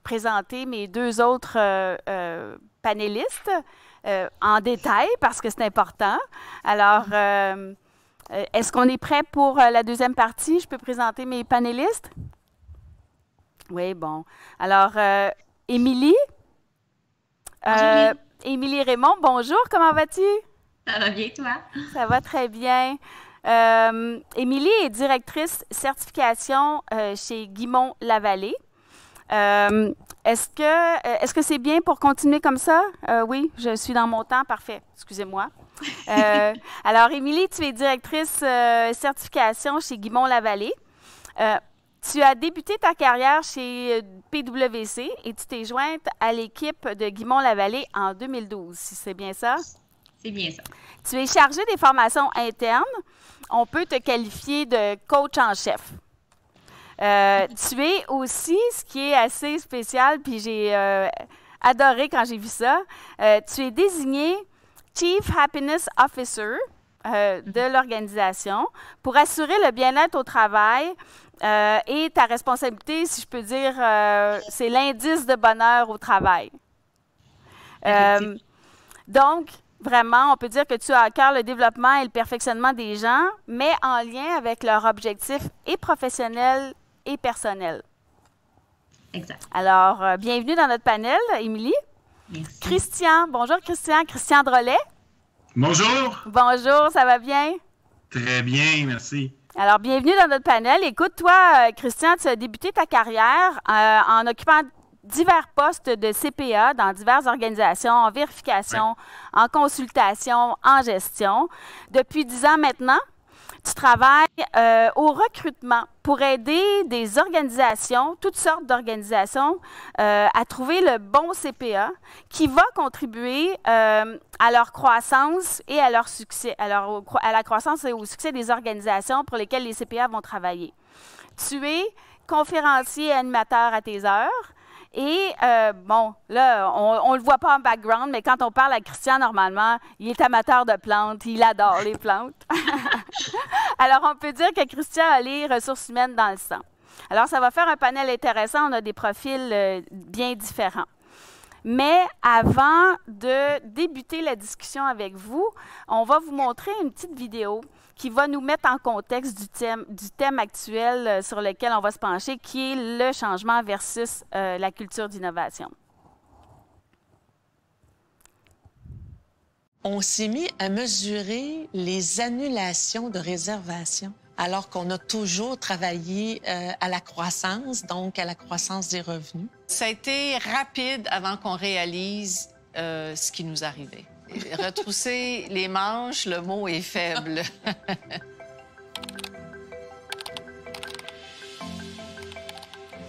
présenter mes deux autres panélistes en détail parce que c'est important. Alors, est-ce qu'on est prêt pour la deuxième partie? Je peux présenter mes panélistes? Oui, bon. Alors, Émilie? Émilie Raymond, bonjour, comment vas-tu? Ça va bien, toi? Ça va très bien. Émilie est directrice certification chez Guimond-Lavallée. Est-ce que c'est bien pour continuer comme ça? Oui, je suis dans mon temps. Parfait. Excusez-moi. Alors, Émilie, tu es directrice certification chez Guimond-Lavallée. Tu as débuté ta carrière chez PwC et tu t'es jointe à l'équipe de Guimond-la-Vallée en 2012, si c'est bien ça? C'est bien ça. Tu es chargé des formations internes. On peut te qualifier de coach en chef. Tu es aussi, ce qui est assez spécial, puis j'ai adoré quand j'ai vu ça, tu es désigné Chief Happiness Officer de l'organisation pour assurer le bien-être au travail et ta responsabilité, si je peux dire, c'est l'indice de bonheur au travail. Donc, vraiment, on peut dire que tu as à cœur le développement et le perfectionnement des gens, mais en lien avec leurs objectifs et professionnels et personnels. Exact. Alors, bienvenue dans notre panel, Émilie. Merci. Christian, bonjour Christian. Christian Drolet. Bonjour. Bonjour, ça va bien? Très bien, merci. Alors, bienvenue dans notre panel. Écoute, toi, Christian, tu as débuté ta carrière en occupant divers postes de CPA dans diverses organisations, en vérification, en consultation, en gestion. Depuis 10 ans maintenant, tu travailles au recrutement pour aider des organisations, toutes sortes d'organisations, à trouver le bon CPA qui va contribuer à leur croissance et à leur succès, à la croissance et au succès des organisations pour lesquelles les CPA vont travailler. Tu es conférencier et animateur à tes heures. Et, bon, là, on ne le voit pas en background, mais quand on parle à Christian, normalement, il est amateur de plantes, il adore les plantes. Alors, on peut dire que Christian a les ressources humaines dans le sang. Alors, ça va faire un panel intéressant. On a des profils bien différents. Mais avant de débuter la discussion avec vous, on va vous montrer une petite vidéo qui va nous mettre en contexte du thème actuel sur lequel on va se pencher, qui est le changement versus la culture d'innovation. On s'est mis à mesurer les annulations de réservations, alors qu'on a toujours travaillé à la croissance, donc à la croissance des revenus. Ça a été rapide avant qu'on réalise ce qui nous arrivait. Retrousser les manches, le mot est faible.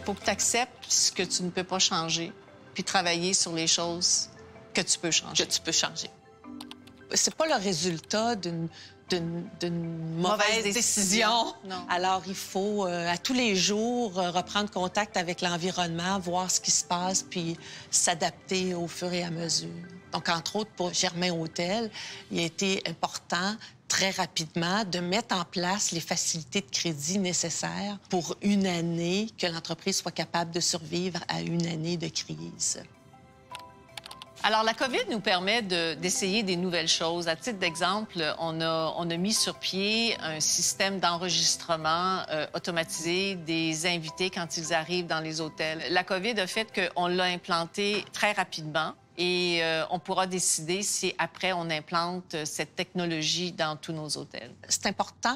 Faut que tu acceptes ce que tu ne peux pas changer, puis travailler sur les choses que tu peux changer. Que tu peux changer. C'est pas le résultat d'une mauvaise décision. Non. Alors, il faut, à tous les jours, reprendre contact avec l'environnement, voir ce qui se passe, puis s'adapter au fur et à mesure. Donc, entre autres, pour Germain Hôtel, il a été important, très rapidement, de mettre en place les facilités de crédit nécessaires pour une année, que l'entreprise soit capable de survivre à une année de crise. Alors, la COVID nous permet d'essayer des nouvelles choses. À titre d'exemple, on a mis sur pied un système d'enregistrement automatisé des invités quand ils arrivent dans les hôtels. La COVID a fait qu'on l'a implanté très rapidement et on pourra décider si, après, on implante cette technologie dans tous nos hôtels. C'est important,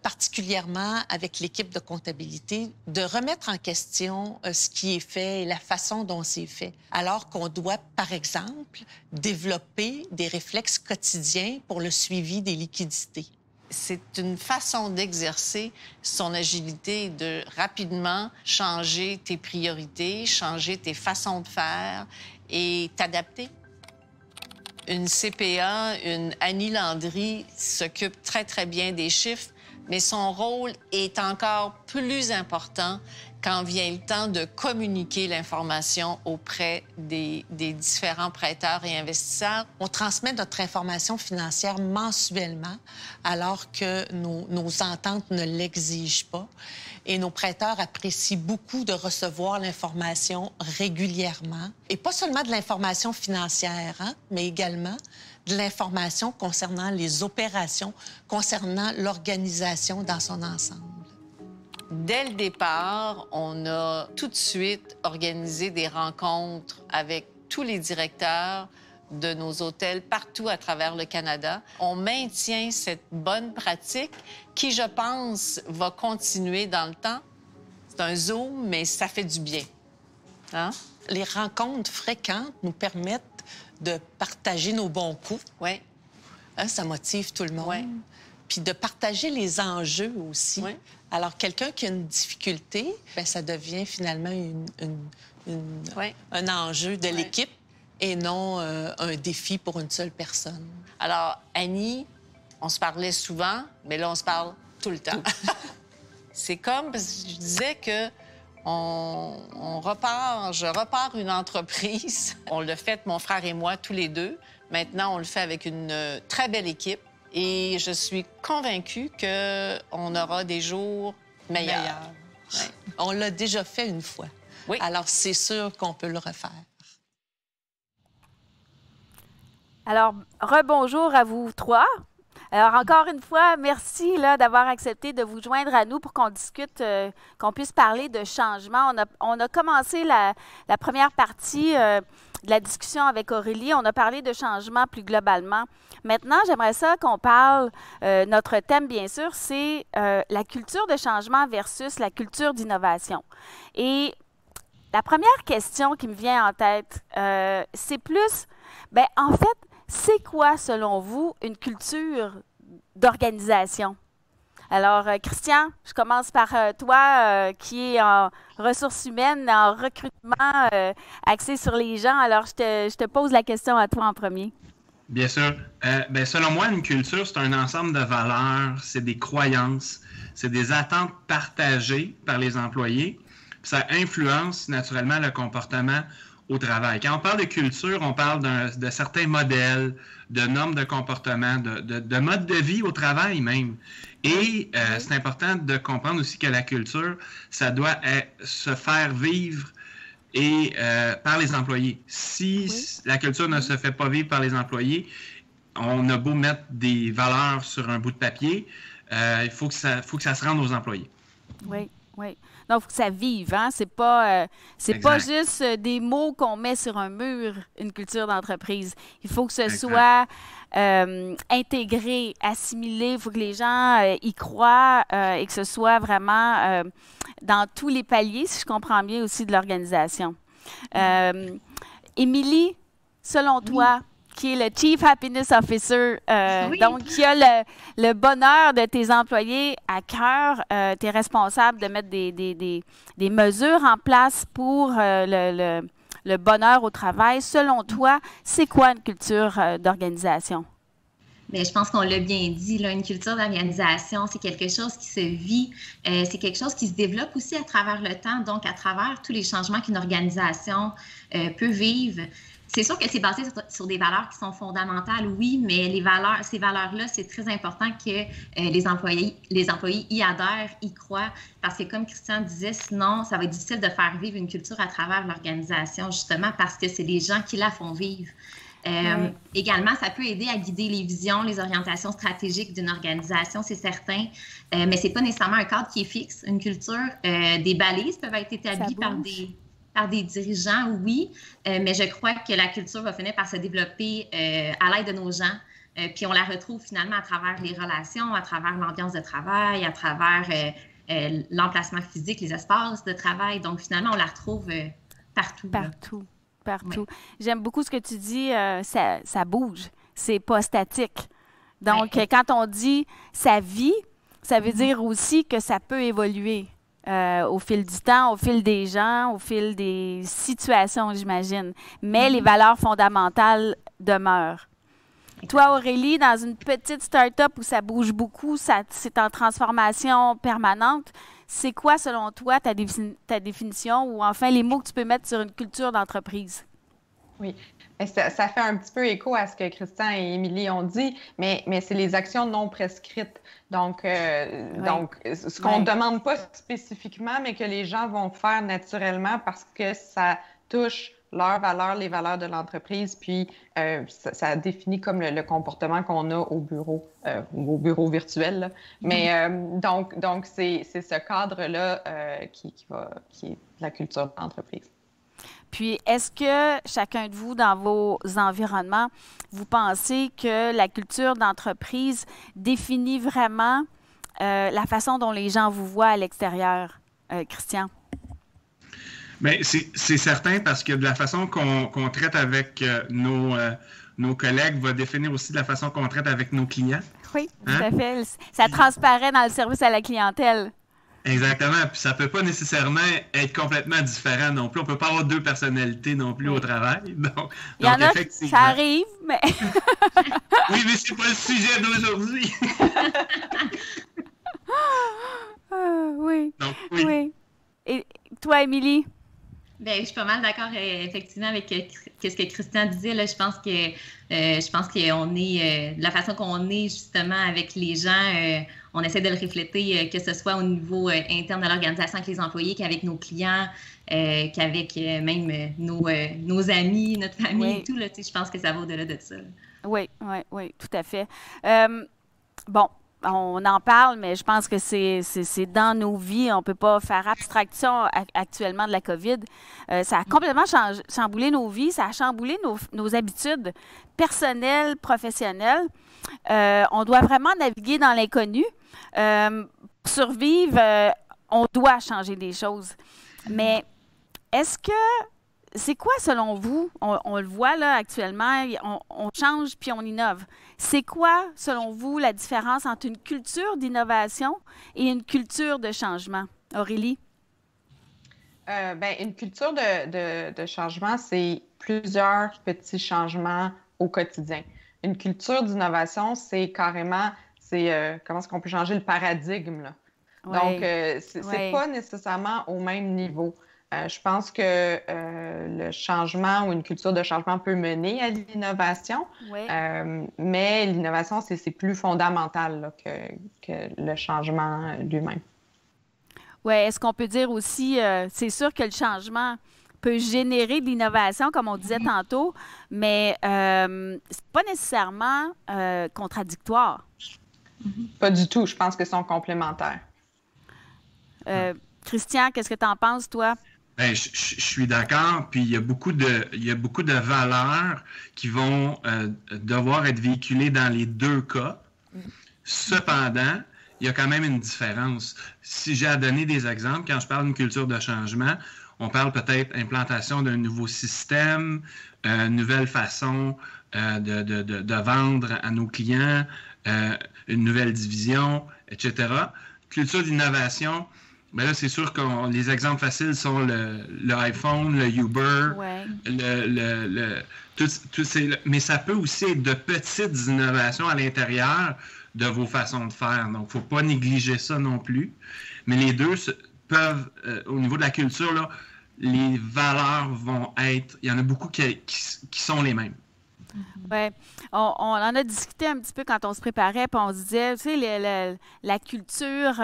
particulièrement avec l'équipe de comptabilité, de remettre en question ce qui est fait et la façon dont c'est fait, alors qu'on doit, par exemple, développer des réflexes quotidiens pour le suivi des liquidités. C'est une façon d'exercer son agilité, de rapidement changer tes priorités, changer tes façons de faire et t'adapter. Une CPA, une Annie Landry, s'occupe très, très bien des chiffres, mais son rôle est encore plus important quand vient le temps de communiquer l'information auprès des différents prêteurs et investisseurs. On transmet notre information financière mensuellement, alors que nos ententes ne l'exigent pas. Et nos prêteurs apprécient beaucoup de recevoir l'information régulièrement. Et pas seulement de l'information financière, mais également de l'information concernant les opérations, concernant l'organisation dans son ensemble. Dès le départ, on a tout de suite organisé des rencontres avec tous les directeurs de nos hôtels partout à travers le Canada. On maintient cette bonne pratique qui, je pense, va continuer dans le temps. C'est un Zoom, mais ça fait du bien. Hein? Les rencontres fréquentes nous permettent de partager nos bons coups. Oui. Hein, ça motive tout le monde. Oui. puis de partager les enjeux aussi. Oui. Alors, quelqu'un qui a une difficulté, bien, ça devient finalement un enjeu de l'équipe et non un défi pour une seule personne. Alors, Annie, on se parlait souvent, mais là, on se parle tout le temps. C'est comme, parce que je disais que je repars une entreprise. On l'a fait, mon frère et moi, tous les deux. Maintenant, on le fait avec une très belle équipe. Et je suis convaincue qu'on aura des jours meilleurs. Ouais. On l'a déjà fait une fois. Oui. Alors, c'est sûr qu'on peut le refaire. Alors, rebonjour à vous trois. Alors, encore une fois, merci d'avoir accepté de vous joindre à nous pour qu'on discute, qu'on puisse parler de changement. On a commencé la première partie de la discussion avec Aurélie. On a parlé de changement plus globalement. Maintenant, j'aimerais ça qu'on parle, notre thème, bien sûr, c'est la culture de changement versus la culture d'innovation. Et la première question qui me vient en tête, c'est plus, bien, en fait, c'est quoi, selon vous, une culture d'organisation? Alors, Christian, je commence par toi, qui est en ressources humaines, en recrutement axé sur les gens. Alors, je te pose la question à toi en premier. Bien sûr. Ben, selon moi, une culture, c'est un ensemble de valeurs, c'est des croyances, c'est des attentes partagées par les employés. Puis ça influence naturellement le comportement au travail. Quand on parle de culture, on parle de certains modèles, de normes de comportement, de mode de vie au travail même. Et c'est important de comprendre aussi que la culture, ça doit se faire vivre par les employés. Si la culture ne se fait pas vivre par les employés, on a beau mettre des valeurs sur un bout de papier, il faut que ça se rende aux employés. Oui, oui. Donc, il faut que ça vive, hein? C'est pas juste des mots qu'on met sur un mur, une culture d'entreprise. Il faut que ce soit intégré, assimilé. Il faut que les gens y croient et que ce soit vraiment dans tous les paliers, si je comprends bien, aussi de l'organisation. Émilie, selon toi, qui est le Chief Happiness Officer, donc qui a le bonheur de tes employés à cœur. Tu es responsable de mettre des mesures en place pour le bonheur au travail. Selon toi, c'est quoi une culture d'organisation? Bien, je pense qu'on l'a bien dit, là, une culture d'organisation, c'est quelque chose qui se vit, c'est quelque chose qui se développe aussi à travers le temps, donc à travers tous les changements qu'une organisation peut vivre. C'est sûr que c'est basé sur des valeurs qui sont fondamentales, oui, mais ces valeurs-là, c'est très important que les employés y adhèrent, y croient, parce que comme Christian disait, sinon, ça va être difficile de faire vivre une culture à travers l'organisation, justement parce que c'est les gens qui la font vivre. Également, ça peut aider à guider les visions, les orientations stratégiques d'une organisation, c'est certain, mais c'est pas nécessairement un cadre qui est fixe. Une culture, des balises peuvent être établies par des dirigeants, oui, mais je crois que la culture va finir par se développer à l'aide de nos gens, puis on la retrouve finalement à travers les relations, à travers l'ambiance de travail, à travers l'emplacement physique, les espaces de travail. Donc finalement, on la retrouve partout. Partout. Oui. J'aime beaucoup ce que tu dis, ça bouge, c'est pas statique. Donc, quand on dit ça vit, ça veut dire aussi que ça peut évoluer au fil du temps, au fil des gens, au fil des situations, j'imagine. Mais les valeurs fondamentales demeurent. Toi, Aurélie, dans une petite start-up où ça bouge beaucoup, c'est en transformation permanente, c'est quoi, selon toi, ta définition ou enfin les mots que tu peux mettre sur une culture d'entreprise? Oui, ça fait un petit peu écho à ce que Christian et Émilie ont dit, mais c'est les actions non prescrites. Donc, ce qu'on ne demande pas spécifiquement, mais que les gens vont faire naturellement parce que ça touche leurs valeurs, les valeurs de l'entreprise, puis ça définit comme le comportement qu'on a au bureau virtuel. Là. Mais donc c'est ce cadre-là qui est la culture de l'entreprise. Puis, est-ce que chacun de vous, dans vos environnements, vous pensez que la culture d'entreprise définit vraiment la façon dont les gens vous voient à l'extérieur? Christian? Bien, c'est certain parce que de la façon qu'on traite avec nos collègues va définir aussi de la façon qu'on traite avec nos clients. Oui, tout à fait. Ça transparaît dans le service à la clientèle. Exactement. Puis ça peut pas nécessairement être complètement différent non plus. On peut pas avoir deux personnalités non plus au travail. Donc, il y en a, ça arrive, mais... Oui, mais c'est pas le sujet d'aujourd'hui. Oui. Donc, oui. Et toi, Émilie? Bien, je suis pas mal d'accord effectivement avec ce que Christian disait. Là. Je pense qu'on est de la façon qu'on est justement avec les gens, on essaie de le refléter, que ce soit au niveau interne de l'organisation avec les employés, qu'avec nos clients, qu'avec même nos amis, notre famille et tout. Là, je pense que ça va au-delà de ça. Oui, tout à fait. Bon. On en parle, mais je pense que c'est dans nos vies. On ne peut pas faire abstraction actuellement de la COVID. Ça a complètement chamboulé nos vies, ça a chamboulé nos habitudes personnelles, professionnelles. On doit vraiment naviguer dans l'inconnu. Pour survivre, on doit changer des choses. Mais est-ce que... C'est quoi, selon vous, on le voit là actuellement, on change puis on innove. C'est quoi, selon vous, la différence entre une culture d'innovation et une culture de changement? Aurélie? Une culture de changement, c'est plusieurs petits changements au quotidien. Une culture d'innovation, c'est carrément, comment est-ce qu'on peut changer le paradigme, là. Ouais. Donc, c'est pas nécessairement au même niveau. Je pense que le changement ou une culture de changement peut mener à l'innovation, mais l'innovation, c'est plus fondamental là, que le changement lui-même. Oui, est-ce qu'on peut dire aussi, c'est sûr que le changement peut générer de l'innovation, comme on disait tantôt, mais c'est pas nécessairement contradictoire. Pas du tout. Je pense que sont complémentaires. Christian, qu'est-ce que tu en penses, toi? Ben, je suis d'accord, puis il y a beaucoup de valeurs qui vont devoir être véhiculées dans les deux cas. Cependant, il y a quand même une différence. Si j'ai à donner des exemples, quand je parle d'une culture de changement, on parle peut-être implantation d'un nouveau système, nouvelle façon de vendre à nos clients, une nouvelle division, etc. Culture d'innovation, ben là, c'est sûr que les exemples faciles sont le iPhone, le Uber, mais ça peut aussi être de petites innovations à l'intérieur de vos façons de faire. Donc, il ne faut pas négliger ça non plus. Mais les deux peuvent, au niveau de la culture, là, les valeurs vont être... Il y en a beaucoup qui sont les mêmes. Oui, on en a discuté un petit peu quand on se préparait, puis on se disait, tu sais, la culture...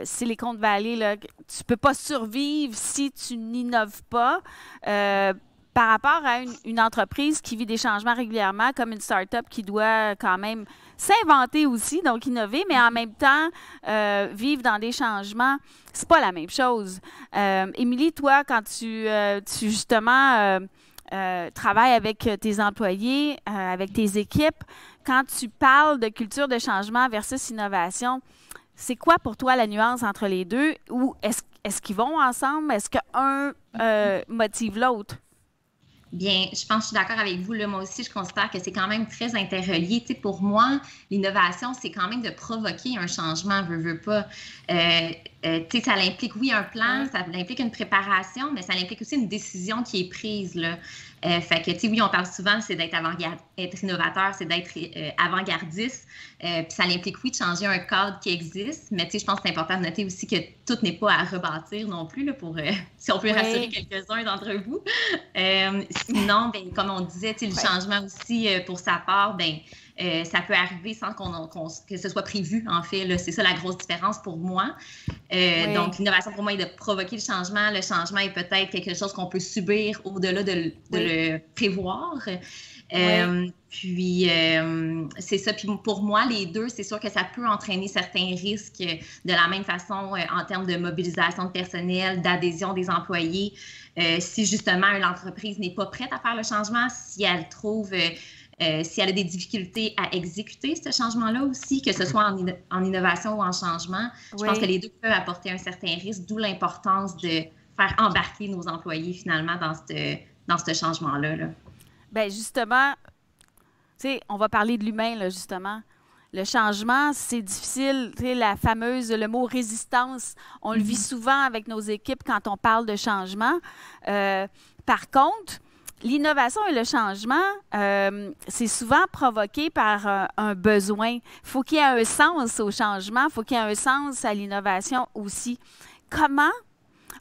Silicon Valley, là, tu peux pas survivre si tu n'innoves pas. Par rapport à une entreprise qui vit des changements régulièrement, comme une start-up qui doit quand même s'inventer aussi, donc innover, mais en même temps vivre dans des changements, c'est pas la même chose. Émilie, toi, quand tu justement travailles avec tes employés, avec tes équipes, quand tu parles de culture de changement versus innovation, c'est quoi pour toi la nuance entre les deux? Ou est-ce qu'ils vont ensemble? Est-ce qu'un motive l'autre? Bien, je pense que je suis d'accord avec vous. Là. Moi aussi, je considère que c'est quand même très interrelié. Tu sais, pour moi, l'innovation, c'est quand même de provoquer un changement, veux pas. Tu sais, ça implique, oui, un plan, ça implique une préparation, mais ça implique aussi une décision qui est prise, là. Fait que, tu sais, oui, on parle souvent, c'est d'être être innovateur, c'est d'être avant-gardiste. Puis ça implique, oui, de changer un cadre qui existe, mais tu sais, je pense que c'est important de noter aussi que tout n'est pas à rebâtir non plus, là, pour, si on peut rassurer quelques-uns d'entre vous. Sinon, ben, comme on disait, tu sais, le changement aussi, pour sa part, ben, ça peut arriver sans que ce soit prévu, en fait. Là. C'est ça la grosse différence pour moi. Donc, l'innovation pour moi est de provoquer le changement. Le changement est peut-être quelque chose qu'on peut subir au-delà de le prévoir. Puis, c'est ça. Puis pour moi, les deux, c'est sûr que ça peut entraîner certains risques de la même façon en termes de mobilisation de personnel, d'adhésion des employés. Si justement une entreprise n'est pas prête à faire le changement, si elle trouve... si elle a des difficultés à exécuter ce changement-là aussi, que ce soit en innovation ou en changement, je pense que les deux peuvent apporter un certain risque, d'où l'importance de faire embarquer nos employés finalement dans ce changement-là. Là. Bien, justement, sais, on va parler de l'humain, là, justement. Le changement, c'est difficile. Tu sais, le mot résistance, on le vit souvent avec nos équipes quand on parle de changement. Par contre, l'innovation et le changement, c'est souvent provoqué par un besoin. Il faut qu'il y ait un sens au changement, il faut qu'il y ait un sens à l'innovation aussi. Comment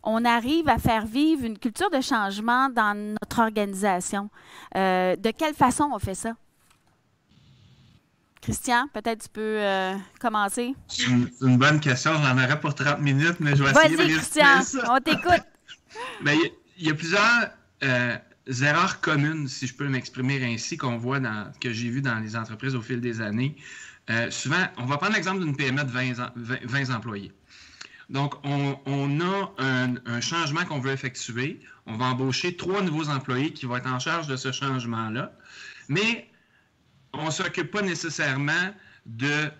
on arrive à faire vivre une culture de changement dans notre organisation? De quelle façon on fait ça? Christian, peut-être tu peux commencer. C'est une bonne question. J'en aurais pour 30 minutes, mais je vais essayer de résumer Christian, ça. on t'écoute. Ben, il y a plusieurs erreurs communes, si je peux m'exprimer ainsi, qu'on voit que j'ai vues dans les entreprises au fil des années. Souvent, on va prendre l'exemple d'une PME de 20 employés. Donc, on a un changement qu'on veut effectuer. On va embaucher 3 nouveaux employés qui vont être en charge de ce changement-là. Mais on ne s'occupe pas nécessairement de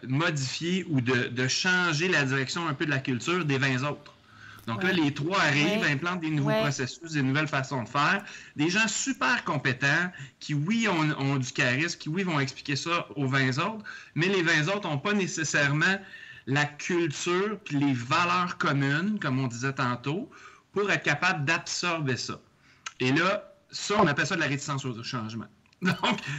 modifier ou de changer la direction un peu de la culture des 20 autres. Donc là, les 3 arrivent, implantent des nouveaux processus, des nouvelles façons de faire. Des gens super compétents qui, oui, ont du charisme, qui, oui, vont expliquer ça aux 20 autres, mais les 20 autres n'ont pas nécessairement la culture puis les valeurs communes, comme on disait tantôt, pour être capable d'absorber ça. Et là, ça, on appelle ça de la réticence au changement.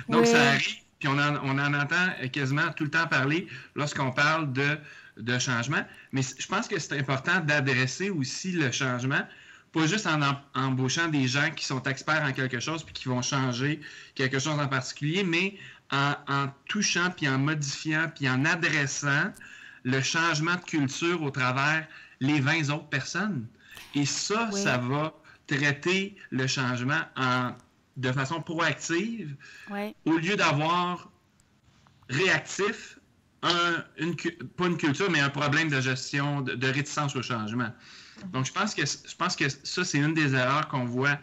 Donc ça arrive, puis on en entend quasiment tout le temps parler lorsqu'on parle de changement. Mais je pense que c'est important d'adresser aussi le changement, pas juste en embauchant des gens qui sont experts en quelque chose puis qui vont changer quelque chose en particulier, mais en touchant, puis en modifiant, puis en adressant le changement de culture au travers les 20 autres personnes. Et ça, ça va traiter le changement de façon proactive, au lieu d'avoir réactif, pas une culture, mais un problème de gestion, de réticence au changement. Donc, je pense que ça, c'est une des erreurs qu'on voit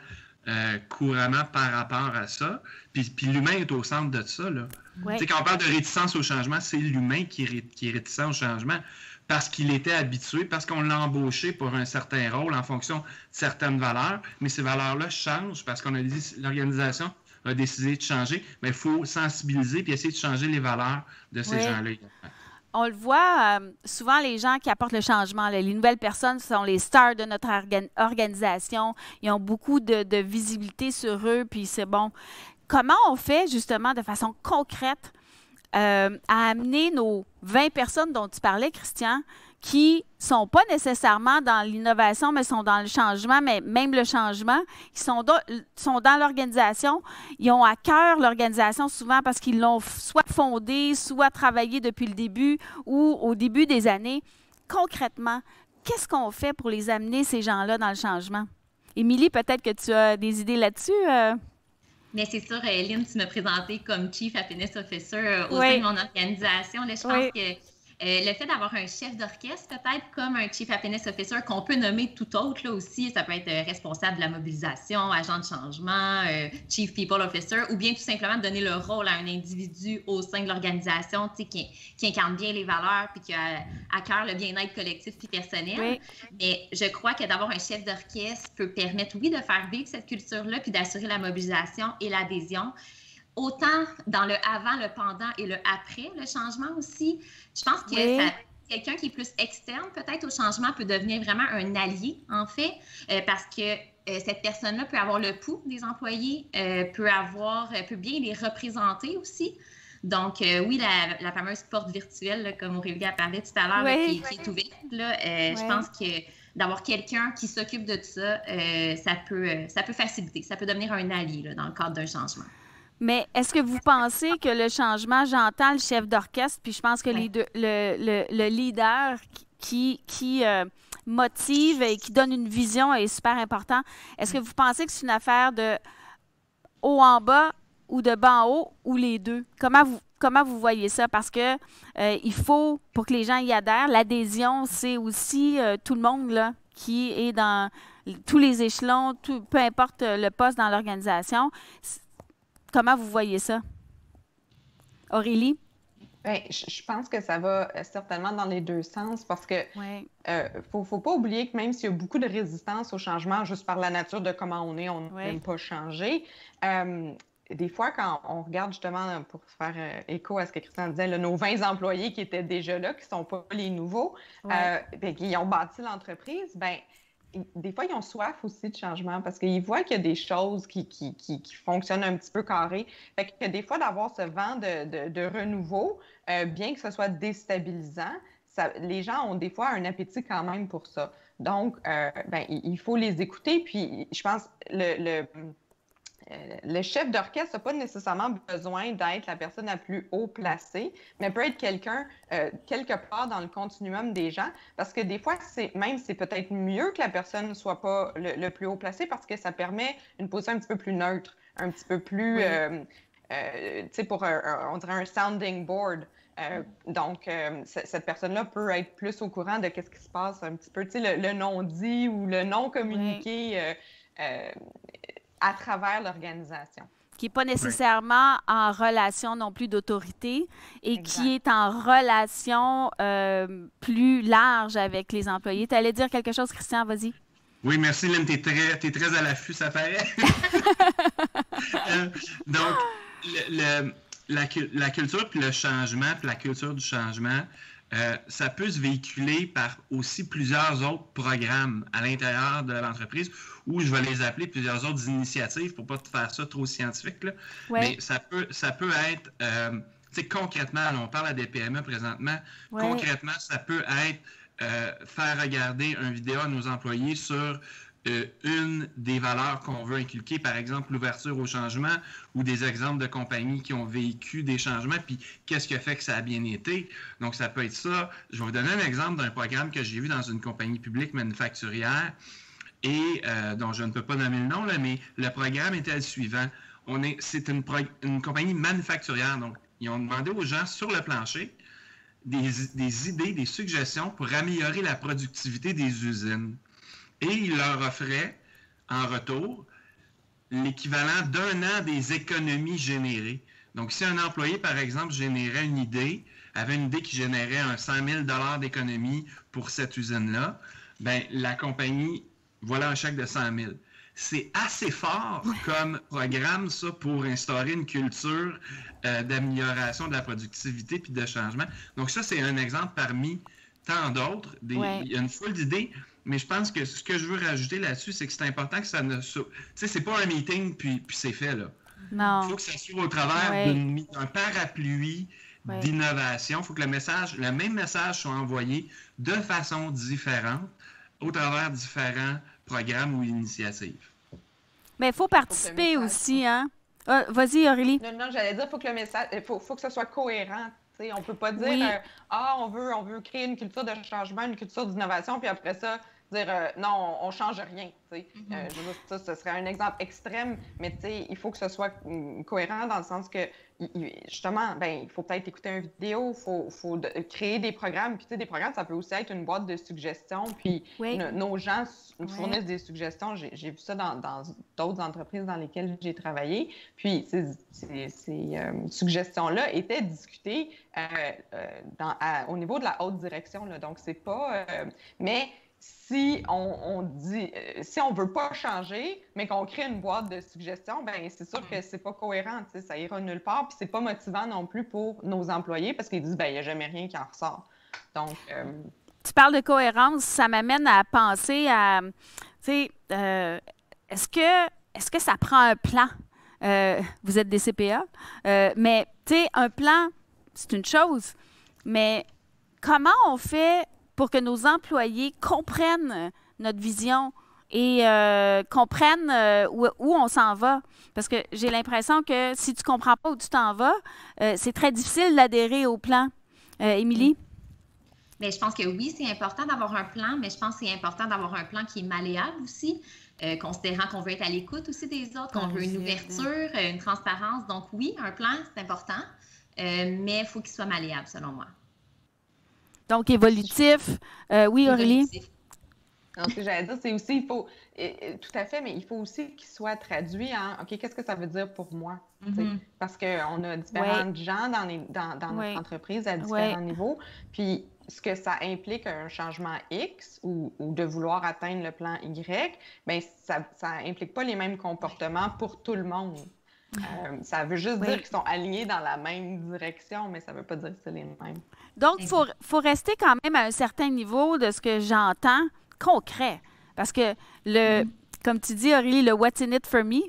couramment par rapport à ça. Puis l'humain est au centre de ça. Là. Quand on parle de réticence au changement, c'est l'humain qui est réticent au changement parce qu'il était habitué, parce qu'on l'a embauché pour un certain rôle en fonction de certaines valeurs, mais ces valeurs-là changent parce qu'on a dit l'organisation a décidé de changer, mais il faut sensibiliser puis essayer de changer les valeurs de ces gens-là. On le voit, souvent les gens qui apportent le changement, les nouvelles personnes sont les stars de notre organisation. Ils ont beaucoup de visibilité sur eux, puis c'est bon. Comment on fait justement de façon concrète à amener nos 20 personnes dont tu parlais, Christian, qui ne sont pas nécessairement dans l'innovation, mais sont dans le changement, mais même le changement, ils sont dans l'organisation, ils ont à cœur l'organisation souvent parce qu'ils l'ont soit fondée, soit travaillée depuis le début ou au début des années. Concrètement, qu'est-ce qu'on fait pour les amener, ces gens-là, dans le changement? Émilie, peut-être que tu as des idées là-dessus? Mais c'est sûr, Lynn, tu m'as présenté comme Chief Happiness Officer au sein de mon organisation. Là, je pense que le fait d'avoir un chef d'orchestre, peut-être comme un Chief Happiness Officer, qu'on peut nommer tout autre là aussi, ça peut être responsable de la mobilisation, agent de changement, Chief People Officer, ou bien tout simplement donner le rôle à un individu au sein de l'organisation qui incarne bien les valeurs puis qui a à cœur le bien-être collectif puis personnel. Mais je crois que d'avoir un chef d'orchestre peut permettre, oui, de faire vivre cette culture-là puis d'assurer la mobilisation et l'adhésion. Autant dans le avant, le pendant et le après, le changement aussi. Je pense que quelqu'un qui est plus externe, peut-être au changement, peut devenir vraiment un allié, en fait, parce que cette personne-là peut avoir le pouls des employés, peut bien les représenter aussi. Donc, oui, la fameuse porte virtuelle, là, comme Aurélie a parlé tout à l'heure, là, qui est ouverte, là, je pense que d'avoir quelqu'un qui s'occupe de ça, ça peut faciliter, ça peut devenir un allié là, dans le cadre d'un changement. Mais est-ce que vous pensez que le changement, j'entends le chef d'orchestre, puis je pense que le leader qui motive et qui donne une vision est super important. Est-ce que vous pensez que c'est une affaire de haut en bas ou de bas en haut ou les deux? Comment vous voyez ça? Parce que il faut, pour que les gens y adhèrent, l'adhésion, c'est aussi tout le monde là, qui est dans tous les échelons, peu importe le poste dans l'organisation. Comment vous voyez ça? Aurélie? Bien, je pense que ça va certainement dans les deux sens parce que faut pas oublier que même s'il y a beaucoup de résistance au changement juste par la nature de comment on est, on n'aime pas changer. des fois, quand on regarde justement, pour faire écho à ce que Christian disait, là, nos 20 employés qui étaient déjà là, qui ne sont pas les nouveaux, qui ont bâti l'entreprise, des fois, ils ont soif aussi de changement parce qu'ils voient qu'il y a des choses qui fonctionnent un petit peu carré. Fait que des fois, d'avoir ce vent de renouveau, bien que ce soit déstabilisant, les gens ont des fois un appétit quand même pour ça. Donc, il faut les écouter. Puis, je pense, le chef d'orchestre n'a pas nécessairement besoin d'être la personne la plus haut placée, mais peut être quelqu'un quelque part dans le continuum des gens, parce que des fois, c'est peut-être mieux que la personne ne soit pas le plus haut placé parce que ça permet une position un petit peu plus neutre, un petit peu plus, tu sais, on dirait un sounding board. Donc, cette personne-là peut être plus au courant de ce qui se passe un petit peu, tu sais, le non-dit ou le non-communiqué à travers l'organisation. Qui n'est pas nécessairement en relation non plus d'autorité et qui est en relation plus large avec les employés. Tu allais dire quelque chose, Christian? Vas-y. Oui, merci, Lynn. Tu es très à l'affût, ça paraît. Donc, la culture puis le changement, puis la culture du changement, ça peut se véhiculer par aussi plusieurs autres programmes à l'intérieur de l'entreprise, ou je vais les appeler plusieurs autres initiatives pour ne pas faire ça trop scientifique. Là. Mais ça peut être, tu sais, concrètement, là, on parle à des PME présentement, concrètement, ça peut être faire regarder une vidéo à nos employés sur une des valeurs qu'on veut inculquer, par exemple l'ouverture au changement ou des exemples de compagnies qui ont vécu des changements, puis qu'est-ce qui a fait que ça a bien été. Donc, ça peut être ça. Je vais vous donner un exemple d'un programme que j'ai vu dans une compagnie publique manufacturière et dont je ne peux pas nommer le nom, là, mais le programme était le suivant. C'est une compagnie manufacturière, donc ils ont demandé aux gens sur le plancher des idées, des suggestions pour améliorer la productivité des usines. Et il leur offrait, en retour, l'équivalent d'un an des économies générées. Donc, si un employé, par exemple, générait une idée, avait une idée qui générait un 100 000 $ d'économie pour cette usine-là, bien, la compagnie, voilà un chèque de 100 000. C'est assez fort comme programme, ça, pour instaurer une culture d'amélioration de la productivité puis de changement. Donc, ça, c'est un exemple parmi tant d'autres. Il y a une foule d'idées. Mais je pense que ce que je veux rajouter là-dessus, c'est que c'est important que ça ne... Tu sais, c'est pas un meeting, puis c'est fait, là. Non. Il faut que ça soit au travers d'un parapluie d'innovation. Il faut que le même message soit envoyé de façon différente au travers différents programmes ou initiatives. Mais il faut participer aussi, hein? Vas-y, Aurélie. Non, j'allais dire, il faut que le message... faut que ce soit cohérent. On ne peut pas dire on veut créer une culture de changement, une culture d'innovation, puis après ça, dire non, on ne change rien. Je veux dire, ça, ce serait un exemple extrême, mais il faut que ce soit cohérent dans le sens que, justement, il faut peut-être écouter une vidéo, il faut créer des programmes. Puis, des programmes, ça peut aussi être une boîte de suggestions. Puis, nos gens fournissent des suggestions. J'ai vu ça dans d'autres entreprises dans lesquelles j'ai travaillé. Puis, ces suggestions-là étaient discutées au niveau de la haute direction. Là. Donc, c'est pas... mais si on dit, si on veut pas changer, mais qu'on crée une boîte de suggestions, c'est sûr que c'est pas cohérent, ça ira nulle part, puis c'est pas motivant non plus pour nos employés parce qu'ils disent, il n'y a jamais rien qui en ressort. Donc, tu parles de cohérence, ça m'amène à penser à, tu sais, est-ce que ça prend un plan? Vous êtes des CPA, mais tu sais, un plan, c'est une chose, mais comment on fait pour que nos employés comprennent notre vision et comprennent où on s'en va? Parce que j'ai l'impression que si tu ne comprends pas où tu t'en vas, c'est très difficile d'adhérer au plan. Émilie? Bien, je pense que oui, c'est important d'avoir un plan, mais je pense que c'est important d'avoir un plan qui est malléable aussi, considérant qu'on veut être à l'écoute aussi des autres, qu'on veut une ouverture, une transparence. Donc oui, un plan, c'est important, mais il faut qu'il soit malléable, selon moi. Donc, évolutif. Oui, Aurélie? Non, ce que j'allais dire, c'est aussi, il faut, tout à fait, mais il faut aussi qu'il soit traduit en, OK, qu'est-ce que ça veut dire pour moi? Parce qu'on a différents gens dans notre entreprise à différents niveaux. Puis, ce que ça implique un changement X ou de vouloir atteindre le plan Y, bien, ça implique pas les mêmes comportements pour tout le monde. Ça veut juste dire qu'ils sont alignés dans la même direction, mais ça ne veut pas dire que c'est les mêmes. Donc, il faut rester quand même à un certain niveau de ce que j'entends concret. Parce que, comme tu dis, Aurélie, le « what's in it for me »,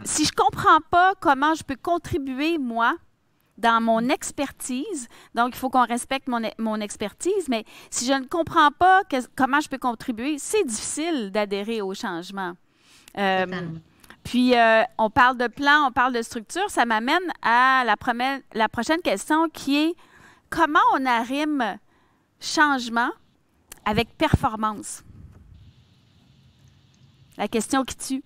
si je ne comprends pas comment je peux contribuer, moi, dans mon expertise, donc il faut qu'on respecte mon expertise, mais si je ne comprends pas comment je peux contribuer, c'est difficile d'adhérer au changement. Puis, on parle de plan, on parle de structure. Ça m'amène à la prochaine question qui est comment on arrime changement avec performance? La question qui tue.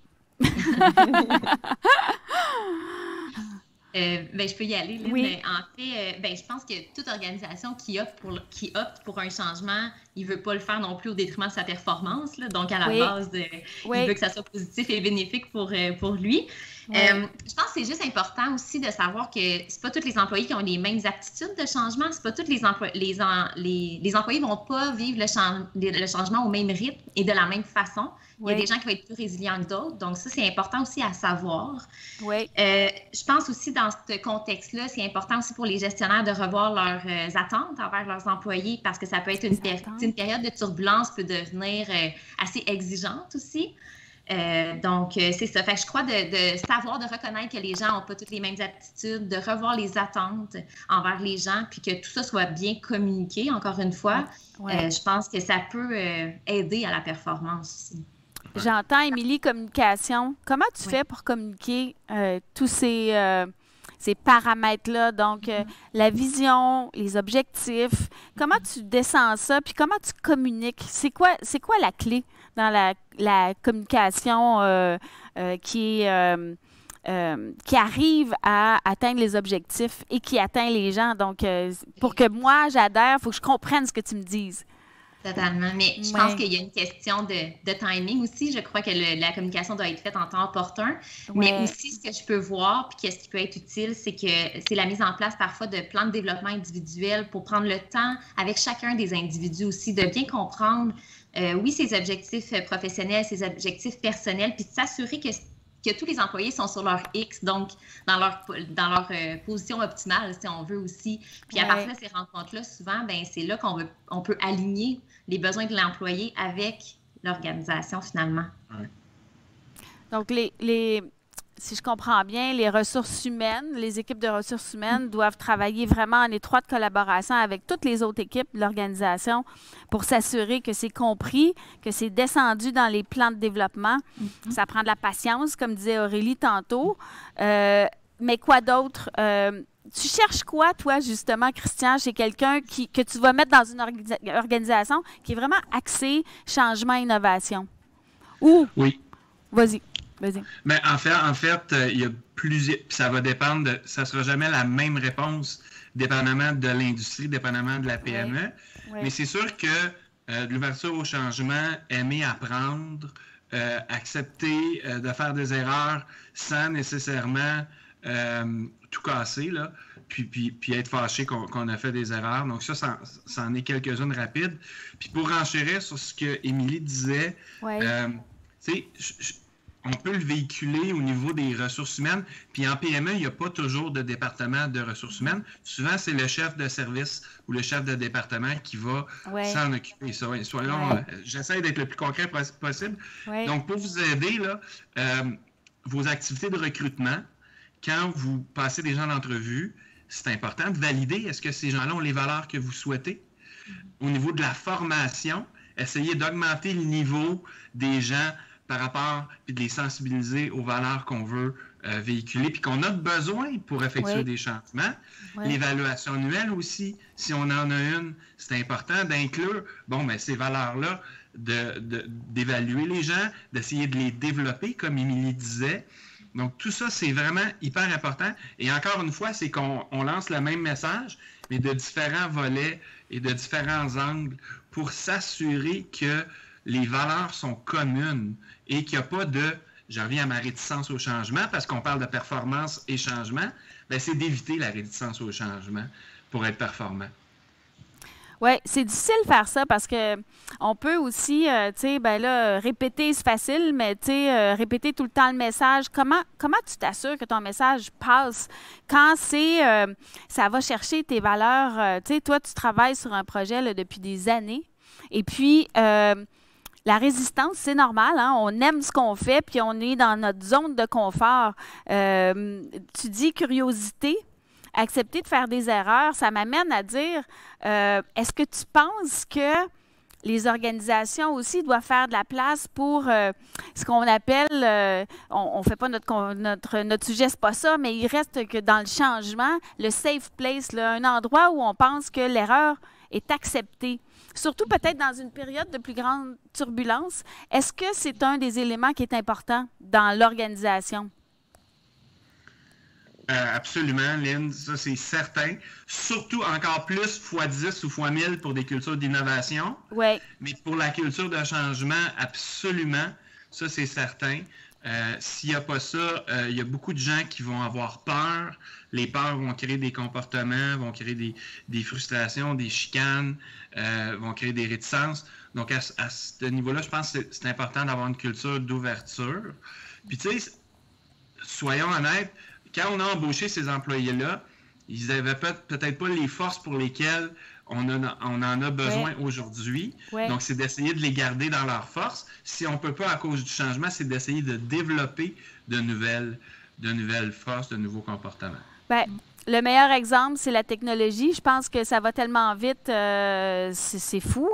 Je peux y aller, Lynn. Oui. En fait, je pense que toute organisation qui opte pour un changement, il ne veut pas le faire non plus au détriment de sa performance. Là. Donc, à la base, il veut que ça soit positif et bénéfique pour lui. Je pense que c'est juste important aussi de savoir que c'est pas tous les employés qui ont les mêmes aptitudes de changement. C'est pas tous les employés ne vont pas vivre le changement au même rythme et de la même façon. Il y a des gens qui vont être plus résilients que d'autres. Donc, ça, c'est important aussi à savoir. Je pense aussi dans ce contexte-là, c'est important aussi pour les gestionnaires de revoir leurs attentes envers leurs employés parce que ça peut être une période de turbulence peut devenir assez exigeante aussi. Donc, c'est ça. Fait que je crois de savoir, de reconnaître que les gens n'ont pas toutes les mêmes aptitudes, de revoir les attentes envers les gens, puis que tout ça soit bien communiqué, encore une fois. Je pense que ça peut aider à la performance aussi. J'entends, Émilie, communication. Comment tu fais pour communiquer tous ces paramètres-là? Donc, la vision, les objectifs. Comment tu descends ça? Puis comment tu communiques? C'est quoi la clé dans la communication qui arrive à atteindre les objectifs et qui atteint les gens? Donc, pour que moi, j'adhère, il faut que je comprenne ce que tu me dises. Totalement. Mais je pense qu'il y a une question de timing aussi. Je crois que la communication doit être faite en temps opportun. Mais aussi, ce que je peux voir, puis qu'est-ce qui peut être utile, c'est que c'est la mise en place parfois de plans de développement individuel pour prendre le temps avec chacun des individus aussi, de bien comprendre, ses objectifs professionnels, ses objectifs personnels, puis de s'assurer que tous les employés sont sur leur X, donc dans leur position optimale, si on veut aussi. Puis à partir de ces rencontres-là, souvent, c'est là qu'on peut aligner les besoins de l'employé avec l'organisation, finalement. Donc, si je comprends bien, les ressources humaines, les équipes de ressources humaines doivent travailler vraiment en étroite collaboration avec toutes les autres équipes de l'organisation pour s'assurer que c'est compris, que c'est descendu dans les plans de développement. Ça prend de la patience, comme disait Aurélie tantôt. Mais quoi d'autre? Tu cherches quoi, toi, justement, Christian, chez quelqu'un que tu vas mettre dans une organisation qui est vraiment axée changement-innovation? Oui. Vas-y. Mais en fait, il y a plusieurs. Ça va dépendre ça ne sera jamais la même réponse, dépendamment de l'industrie, dépendamment de la PME. Mais c'est sûr que l'ouverture au changement, aimer apprendre, accepter de faire des erreurs sans nécessairement tout casser, là, puis être fâché qu'on a fait des erreurs. Donc ça en est quelques-unes rapides. Puis pour renchérir sur ce que Émilie disait, on peut le véhiculer au niveau des ressources humaines. Puis en PME, il n'y a pas toujours de département de ressources humaines. Souvent, c'est le chef de service ou le chef de département qui va s'en occuper. J'essaie d'être le plus concret possible. Donc, pour vous aider, là, vos activités de recrutement, quand vous passez des gens d'entrevue, c'est important de valider est-ce que ces gens-là ont les valeurs que vous souhaitez. Au niveau de la formation, essayez d'augmenter le niveau des gens par rapport, puis de les sensibiliser aux valeurs qu'on veut véhiculer, puis qu'on a besoin pour effectuer des changements. L'évaluation annuelle aussi, si on en a une, c'est important d'inclure, ces valeurs-là, d'évaluer les gens, d'essayer de les développer, comme Émilie disait. Donc, tout ça, c'est vraiment hyper important. Et encore une fois, c'est qu'on lance le même message, mais de différents volets et de différents angles pour s'assurer que les valeurs sont communes et qu'il n'y a pas je reviens à ma réticence au changement, parce qu'on parle de performance et changement, c'est d'éviter la réticence au changement pour être performant. Oui, c'est difficile de faire ça parce que on peut aussi, tu sais, ben là, répéter, c'est facile, mais tu sais, répéter tout le temps le message. Comment tu t'assures que ton message passe quand ça va chercher tes valeurs? Tu sais, toi, tu travailles sur un projet là, depuis des années et puis la résistance, c'est normal, hein? On aime ce qu'on fait puis on est dans notre zone de confort. Tu dis curiosité. Accepter de faire des erreurs, ça m'amène à dire, est-ce que tu penses que les organisations aussi doivent faire de la place pour ce qu'on appelle, on ne fait pas notre sujet, c'est pas ça, mais il reste que dans le changement, le safe place, là, un endroit où on pense que l'erreur est acceptée. Surtout peut-être dans une période de plus grande turbulence. Est-ce que c'est un des éléments qui est important dans l'organisation? Absolument, Lynn, ça c'est certain. Surtout encore plus x10 ou x1000 pour des cultures d'innovation. Oui. Mais pour la culture de changement, absolument, ça c'est certain. S'il n'y a pas ça, il y a beaucoup de gens qui vont avoir peur. Les peurs vont créer des comportements, vont créer des frustrations, des chicanes, vont créer des réticences. Donc à ce niveau-là, je pense que c'est important d'avoir une culture d'ouverture. Puis tu sais, soyons honnêtes, quand on a embauché ces employés-là, ils n'avaient peut-être pas les forces pour lesquelles on en a besoin aujourd'hui. Ouais. Donc, c'est d'essayer de les garder dans leurs forces. Si on ne peut pas à cause du changement, c'est d'essayer de développer de nouvelles forces, de nouveaux comportements. Bien, le meilleur exemple, c'est la technologie. Je pense que ça va tellement vite, c'est fou.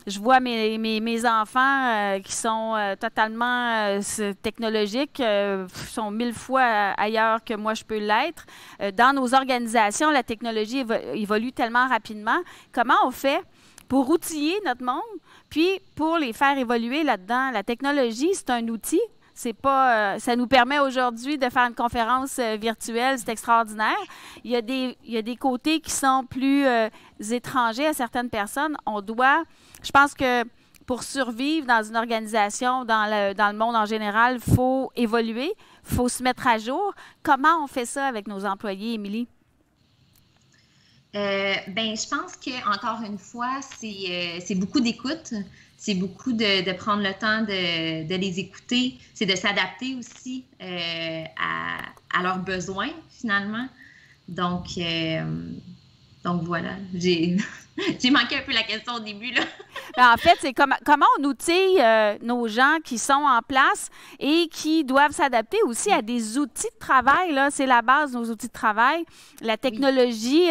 Je vois mes enfants qui sont totalement technologiques, sont 1000 fois ailleurs que moi je peux l'être. Dans nos organisations, la technologie évolue tellement rapidement. Comment on fait pour outiller notre monde, puis pour les faire évoluer là-dedans? La technologie, c'est un outil. C'est pas, ça nous permet aujourd'hui de faire une conférence virtuelle, c'est extraordinaire. Il y a des côtés qui sont plus étrangers à certaines personnes. Je pense que pour survivre dans une organisation, dans le monde en général, il faut évoluer, il faut se mettre à jour. Comment on fait ça avec nos employés, Émilie? Je pense que encore une fois, c'est beaucoup d'écoute. C'est beaucoup de prendre le temps de les écouter. C'est de s'adapter aussi à leurs besoins, finalement. Donc voilà. J'ai manqué un peu la question au début, là. En fait, c'est comment on outille nos gens qui sont en place et qui doivent s'adapter aussi à des outils de travail, là. C'est la base de nos outils de travail. La technologie,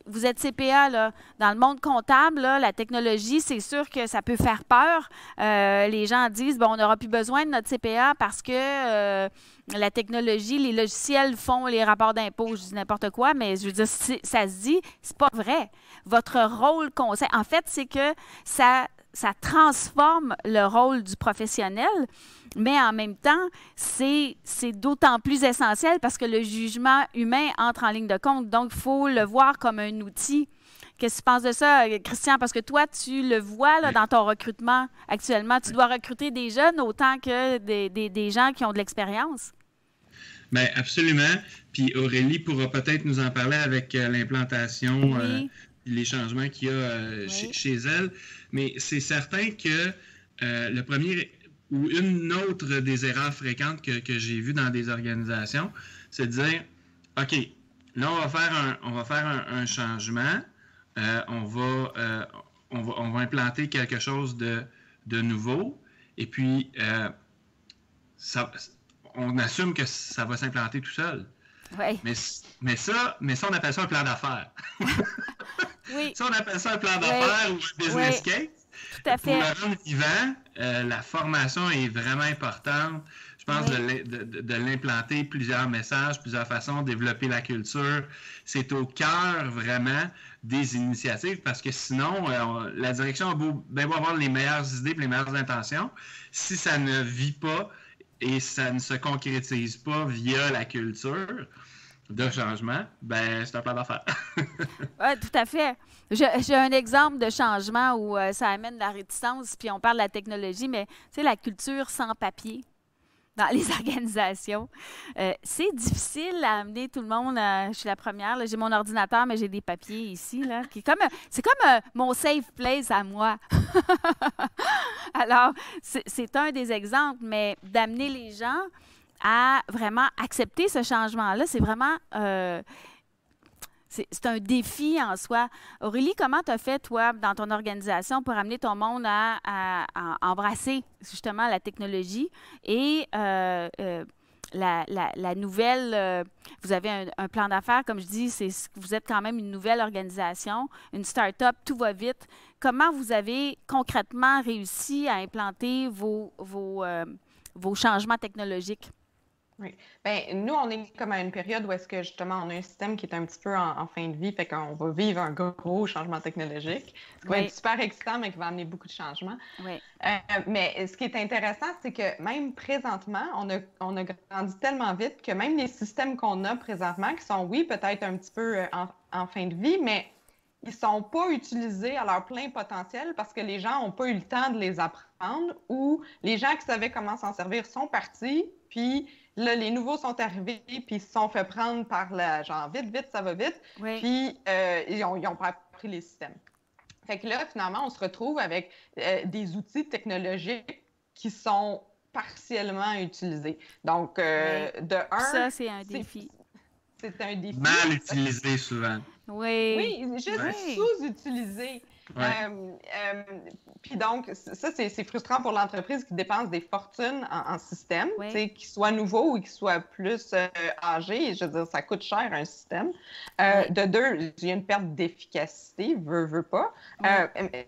vous êtes CPA, là, dans le monde comptable, là, la technologie, c'est sûr que ça peut faire peur. Les gens disent, on n'aura plus besoin de notre CPA parce que la technologie, les logiciels font les rapports d'impôts. Je dis n'importe quoi, mais je veux dire, ça se dit, c'est pas vrai. Votre rôle conseil, en fait, c'est que ça transforme le rôle du professionnel, mais en même temps, c'est d'autant plus essentiel parce que le jugement humain entre en ligne de compte. Donc, il faut le voir comme un outil. Qu'est-ce que tu penses de ça, Christian? Parce que toi, tu le vois là, dans ton recrutement actuellement. Tu dois recruter des jeunes autant que des gens qui ont de l'expérience. Bien, absolument. Puis Aurélie pourra peut-être nous en parler avec l'implantation, les changements qu'il y a chez elle. Mais c'est certain que le premier ou une autre des erreurs fréquentes que j'ai vues dans des organisations, c'est de dire, OK, là, on va faire un changement. On va implanter quelque chose de nouveau et puis on assume que ça va s'implanter tout seul. Oui. Mais ça, on appelle ça un plan d'affaires. Oui. Ça, on appelle ça un plan d'affaires ou un business case. Tout à fait. Pour le rendre vivant, la formation est vraiment importante. Je pense de l'implanter, plusieurs messages, plusieurs façons, développer la culture. C'est au cœur vraiment des initiatives parce que sinon, la direction a beau avoir les meilleures idées et les meilleures intentions. Si ça ne vit pas et ça ne se concrétise pas via la culture de changement, c'est un plan d'affaires. Oui, tout à fait. J'ai un exemple de changement où ça amène de la réticence, puis on parle de la technologie, mais tu sais, la culture sans papier. dans les organisations. C'est difficile à amener tout le monde. Je suis la première. J'ai mon ordinateur, mais j'ai des papiers ici. Là, c'est comme mon safe place à moi. Alors, c'est un des exemples, mais d'amener les gens à vraiment accepter ce changement-là, c'est vraiment... c'est un défi en soi. Aurélie, comment tu as fait, toi, dans ton organisation pour amener ton monde à embrasser justement la technologie et la nouvelle... vous avez un plan d'affaires, comme je dis, vous êtes quand même une nouvelle organisation, une start-up, tout va vite. Comment vous avez concrètement réussi à implanter vos changements technologiques? Oui. Bien, nous, on est comme à une période où est-ce que, justement, on a un système qui est un petit peu en fin de vie, fait qu'on va vivre un gros changement technologique. Ce qui va être super excitant, mais qui va amener beaucoup de changements. Oui. Mais ce qui est intéressant, c'est que même présentement, on a grandi tellement vite que même les systèmes qu'on a présentement, qui sont, oui, peut-être un petit peu en fin de vie, mais ils ne sont pas utilisés à leur plein potentiel parce que les gens n'ont pas eu le temps de les apprendre ou les gens qui savaient comment s'en servir sont partis, puis là, les nouveaux sont arrivés, puis ils se sont fait prendre par genre vite, ça va vite, puis ils ont pas appris les systèmes. Fait que là, finalement, on se retrouve avec des outils technologiques qui sont partiellement utilisés. Donc, de un... Ça, c'est un défi. C'est un défi. Mal utilisé souvent. Oui. Oui, juste sous-utilisé. Puis donc, ça, c'est frustrant pour l'entreprise qui dépense des fortunes en système, qu'ils soient nouveaux ou qu'ils soient plus âgés. Je veux dire, ça coûte cher un système. De deux, il y a une perte d'efficacité, veut pas.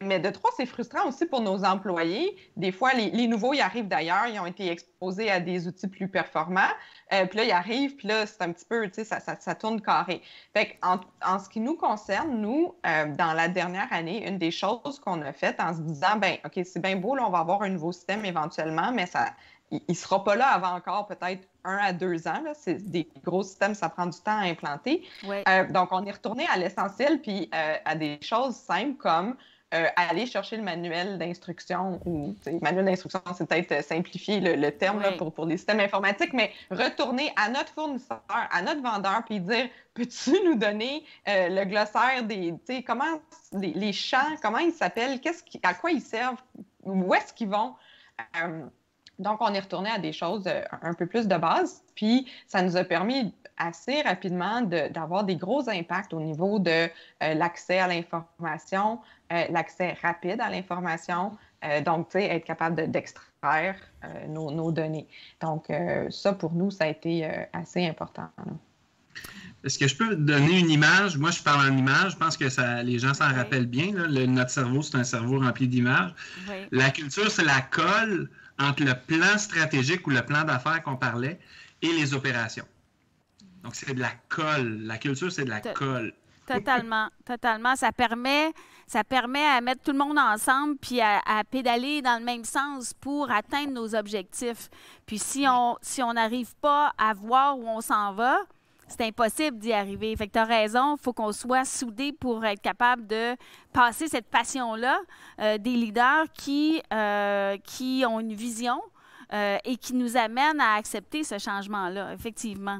Mais de trois, c'est frustrant aussi pour nos employés. Des fois, les nouveaux, ils arrivent d'ailleurs, ils ont été exposés à des outils plus performants. Puis là, ils arrivent, puis là, c'est un petit peu, tu sais, ça tourne carré. Fait qu'en ce qui nous concerne, nous, dans la dernière année, une des choses qu'on a faites en se disant, bien, OK, c'est bien beau, là, on va avoir un nouveau système éventuellement, mais il ne sera pas là avant encore peut-être 1 à 2 ans. Là. C'est des gros systèmes, ça prend du temps à implanter. Ouais. Donc, on est retourné à l'essentiel, puis à des choses simples comme aller chercher le manuel d'instruction ou manuel d'instruction, c'est peut-être simplifier le terme là, pour les systèmes informatiques, mais retourner à notre fournisseur, à notre vendeur, puis dire peux-tu nous donner le glossaire comment les champs, comment ils s'appellent, à quoi ils servent, où est-ce qu'ils vont? Donc, on est retourné à des choses un peu plus de base, puis ça nous a permis assez rapidement d'avoir des gros impacts au niveau de l'accès à l'information, l'accès rapide à l'information, donc, tu sais, être capable d'extraire nos données. Donc, ça, pour nous, ça a été assez important. Là. Est-ce que je peux donner une image? Moi, je parle en image. Je pense que les gens s'en rappellent bien. Là. Notre cerveau, c'est un cerveau rempli d'images. Oui. La culture, c'est la colle entre le plan stratégique ou le plan d'affaires qu'on parlait et les opérations. Donc, c'est de la colle. La culture, c'est de la colle. Totalement. Ça permet à mettre tout le monde ensemble puis à pédaler dans le même sens pour atteindre nos objectifs. Puis si on n'arrive pas à voir où on s'en va, c'est impossible d'y arriver. Fait que tu as raison, il faut qu'on soit soudés pour être capable de passer cette passion-là des leaders qui ont une vision et qui nous amènent à accepter ce changement-là, effectivement.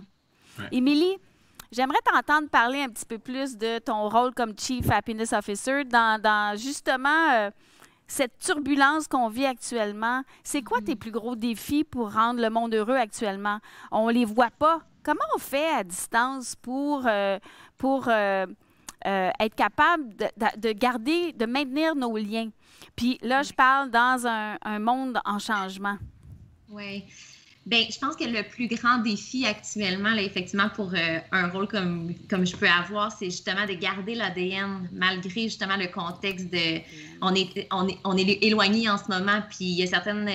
Ouais. Émilie, j'aimerais t'entendre parler un petit peu plus de ton rôle comme Chief Happiness Officer dans justement cette turbulence qu'on vit actuellement. C'est quoi tes plus gros défis pour rendre le monde heureux actuellement? On les voit pas. Comment on fait à distance pour être capable de maintenir nos liens? Puis là, je parle dans un monde en changement. Oui. Bien, je pense que le plus grand défi actuellement, là, effectivement, pour un rôle comme je peux avoir, c'est justement de garder l'ADN malgré justement le contexte de... On est éloigné en ce moment, puis il y a certaines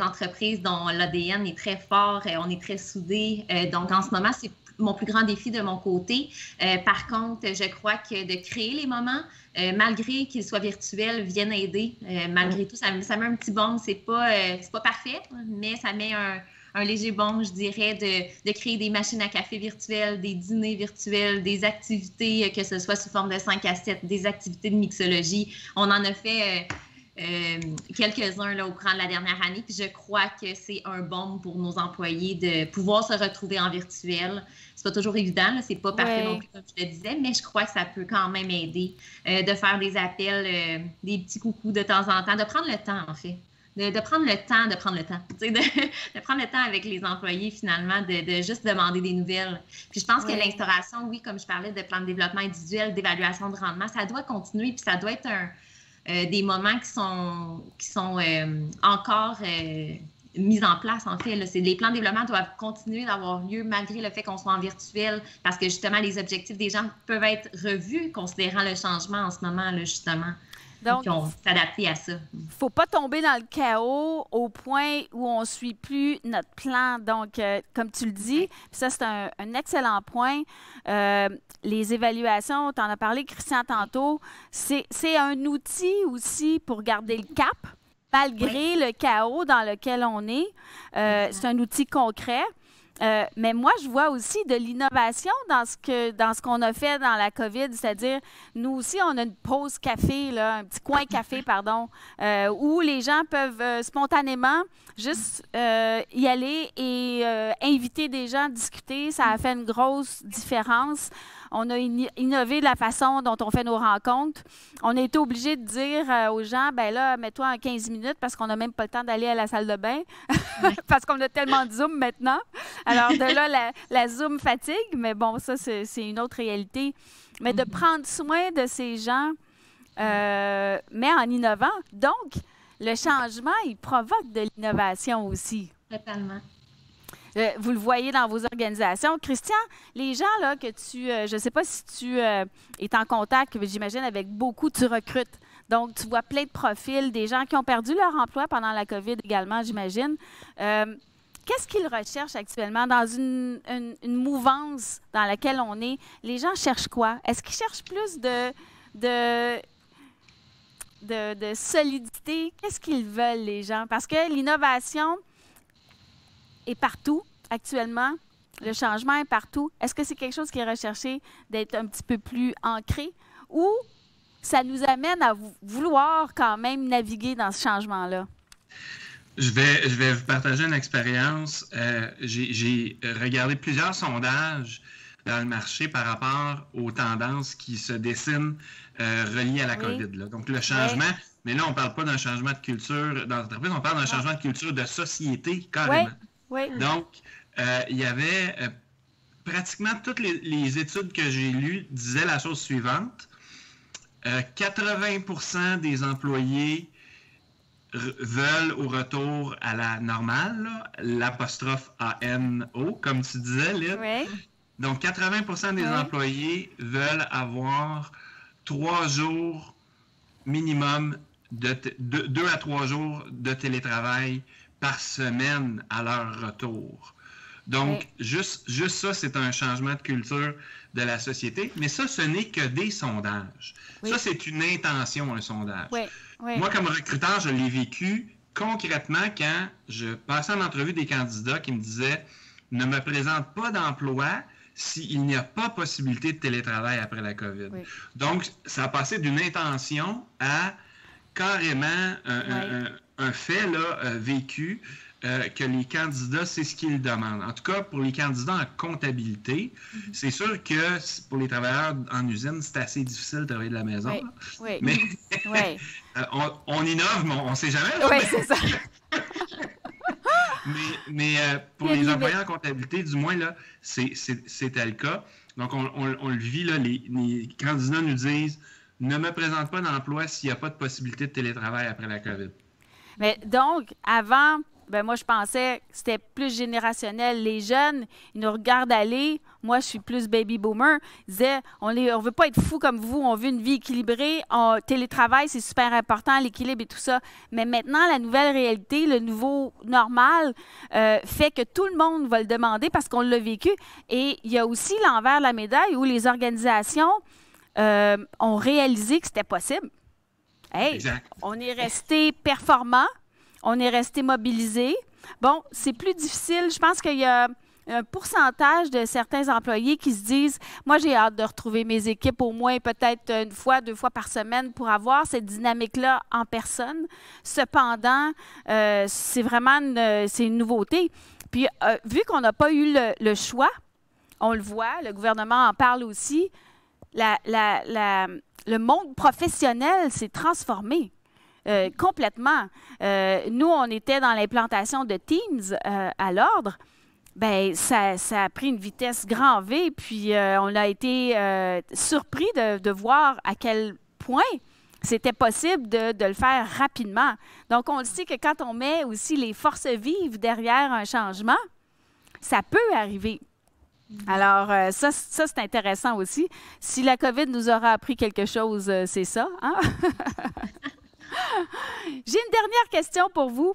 entreprises dont l'ADN est très fort, on est très soudés. Donc, en ce moment, c'est mon plus grand défi de mon côté. Par contre, je crois que de créer les moments, malgré qu'ils soient virtuels, viennent aider. Malgré tout, ça met un petit baume. C'est pas parfait, mais ça met un léger baume, je dirais, de créer des machines à café virtuelles, des dîners virtuels, des activités, que ce soit sous forme de 5 à 7, des activités de mixologie. On en a fait... quelques-uns là, au courant de la dernière année. Puis je crois que c'est un baume pour nos employés de pouvoir se retrouver en virtuel. C'est pas toujours évident, c'est pas parfait non plus, comme je le disais, mais je crois que ça peut quand même aider de faire des appels, des petits coucous de temps en temps, de prendre le temps, en fait. De prendre le temps, de prendre le temps avec les employés, finalement, de juste demander des nouvelles. Puis je pense que l'instauration, oui, comme je parlais de plan de développement individuel, d'évaluation de rendement, ça doit continuer, puis ça doit être des moments qui sont encore mis en place, en fait. Là. Les plans de développement doivent continuer d'avoir lieu malgré le fait qu'on soit en virtuel, parce que, justement, les objectifs des gens peuvent être revus, considérant le changement en ce moment, là, justement. Donc, on s'adapter à ça. Il ne faut pas tomber dans le chaos au point où on ne suit plus notre plan. Donc, comme tu le dis, ça, c'est un excellent point. Les évaluations, tu en as parlé, Christian, tantôt, c'est un outil aussi pour garder le cap, malgré le chaos dans lequel on est. C'est un outil concret. Mais moi, je vois aussi de l'innovation dans ce qu'on a fait dans la COVID, c'est-à-dire, nous aussi, on a une pause café, là, un petit coin café, pardon, où les gens peuvent spontanément juste y aller et inviter des gens à discuter. Ça a fait une grosse différence. On a innové de la façon dont on fait nos rencontres. On a été obligé de dire aux gens, ben là, mets-toi en 15 minutes parce qu'on n'a même pas le temps d'aller à la salle de bain, parce qu'on a tellement de Zoom maintenant. Alors de là, la Zoom fatigue, mais bon, ça, c'est une autre réalité. Mais de prendre soin de ces gens, mais en innovant. Donc, le changement, il provoque de l'innovation aussi. Totalement. Vous le voyez dans vos organisations. Christian, les gens là que je ne sais pas si tu es en contact, j'imagine, avec beaucoup, tu recrutes. Donc, tu vois plein de profils, des gens qui ont perdu leur emploi pendant la COVID également, j'imagine. Qu'est-ce qu'ils recherchent actuellement dans une mouvance dans laquelle on est? Les gens cherchent quoi? Est-ce qu'ils cherchent plus de solidité? Qu'est-ce qu'ils veulent, les gens? Parce que l'innovation est partout actuellement. Le changement est partout. Est-ce que c'est quelque chose qui est recherché d'être un petit peu plus ancré ou ça nous amène à vouloir quand même naviguer dans ce changement-là? Je vais vous partager une expérience. J'ai regardé plusieurs sondages dans le marché par rapport aux tendances qui se dessinent reliées à la COVID. Là. Donc, le changement, mais là, on ne parle pas d'un changement de culture d'entreprise, on parle d'un changement de culture de société, carrément. Donc, il y avait pratiquement toutes les études que j'ai lues disaient la chose suivante. 80% des employés veulent au retour à la normale, l'apostrophe ANO, comme tu disais, Lynn. Donc, 80% des employés veulent avoir 3 jours minimum, 2 à 3 jours de télétravail par semaine à leur retour. Donc, juste ça, c'est un changement de culture de la société. Mais ça, ce n'est que des sondages. Ça, c'est une intention, un sondage. Moi, comme recruteur, je l'ai vécu concrètement quand je passais en entrevue des candidats qui me disaient « Ne me présente pas d'emploi s'il n'y a pas possibilité de télétravail après la COVID. Donc, ça a passé d'une intention à carrément un fait là, vécu que les candidats, c'est ce qu'ils demandent. En tout cas, pour les candidats en comptabilité, c'est sûr que pour les travailleurs en usine, c'est assez difficile de travailler de la maison. Mais on innove, mais on ne sait jamais. Là, c'est ça. mais pour les employés en comptabilité, du moins, là, c'était le cas. Donc, on le vit, là, les candidats nous disent « Ne me présente pas d'emploi s'il n'y a pas de possibilité de télétravail après la COVID. » Mais donc, avant, moi, je pensais que c'était plus générationnel. Les jeunes, ils nous regardent aller. Moi, je suis plus baby boomer. Ils disaient, on ne veut pas être fou comme vous. On veut une vie équilibrée. Télétravail, c'est super important, l'équilibre et tout ça. Mais maintenant, la nouvelle réalité, le nouveau normal, fait que tout le monde va le demander parce qu'on l'a vécu. Et il y a aussi l'envers de la médaille où les organisations ont réalisé que c'était possible. Hey, on est resté performant. On est resté mobilisé. Bon, c'est plus difficile. Je pense qu'il y a un pourcentage de certains employés qui se disent « Moi, j'ai hâte de retrouver mes équipes au moins peut-être 1 fois, 2 fois par semaine pour avoir cette dynamique-là en personne. » Cependant, c'est vraiment une nouveauté. Puis, vu qu'on n'a pas eu le choix, on le voit, le gouvernement en parle aussi, le monde professionnel s'est transformé. Complètement. Nous, on était dans l'implantation de Teams à l'ordre. Bien, ça a pris une vitesse grand V, puis on a été surpris de voir à quel point c'était possible de le faire rapidement. Donc, on le sait que quand on met aussi les forces vives derrière un changement, ça peut arriver. Alors, ça c'est intéressant aussi. Si la COVID nous aura appris quelque chose, c'est ça. Hein? J'ai une dernière question pour vous.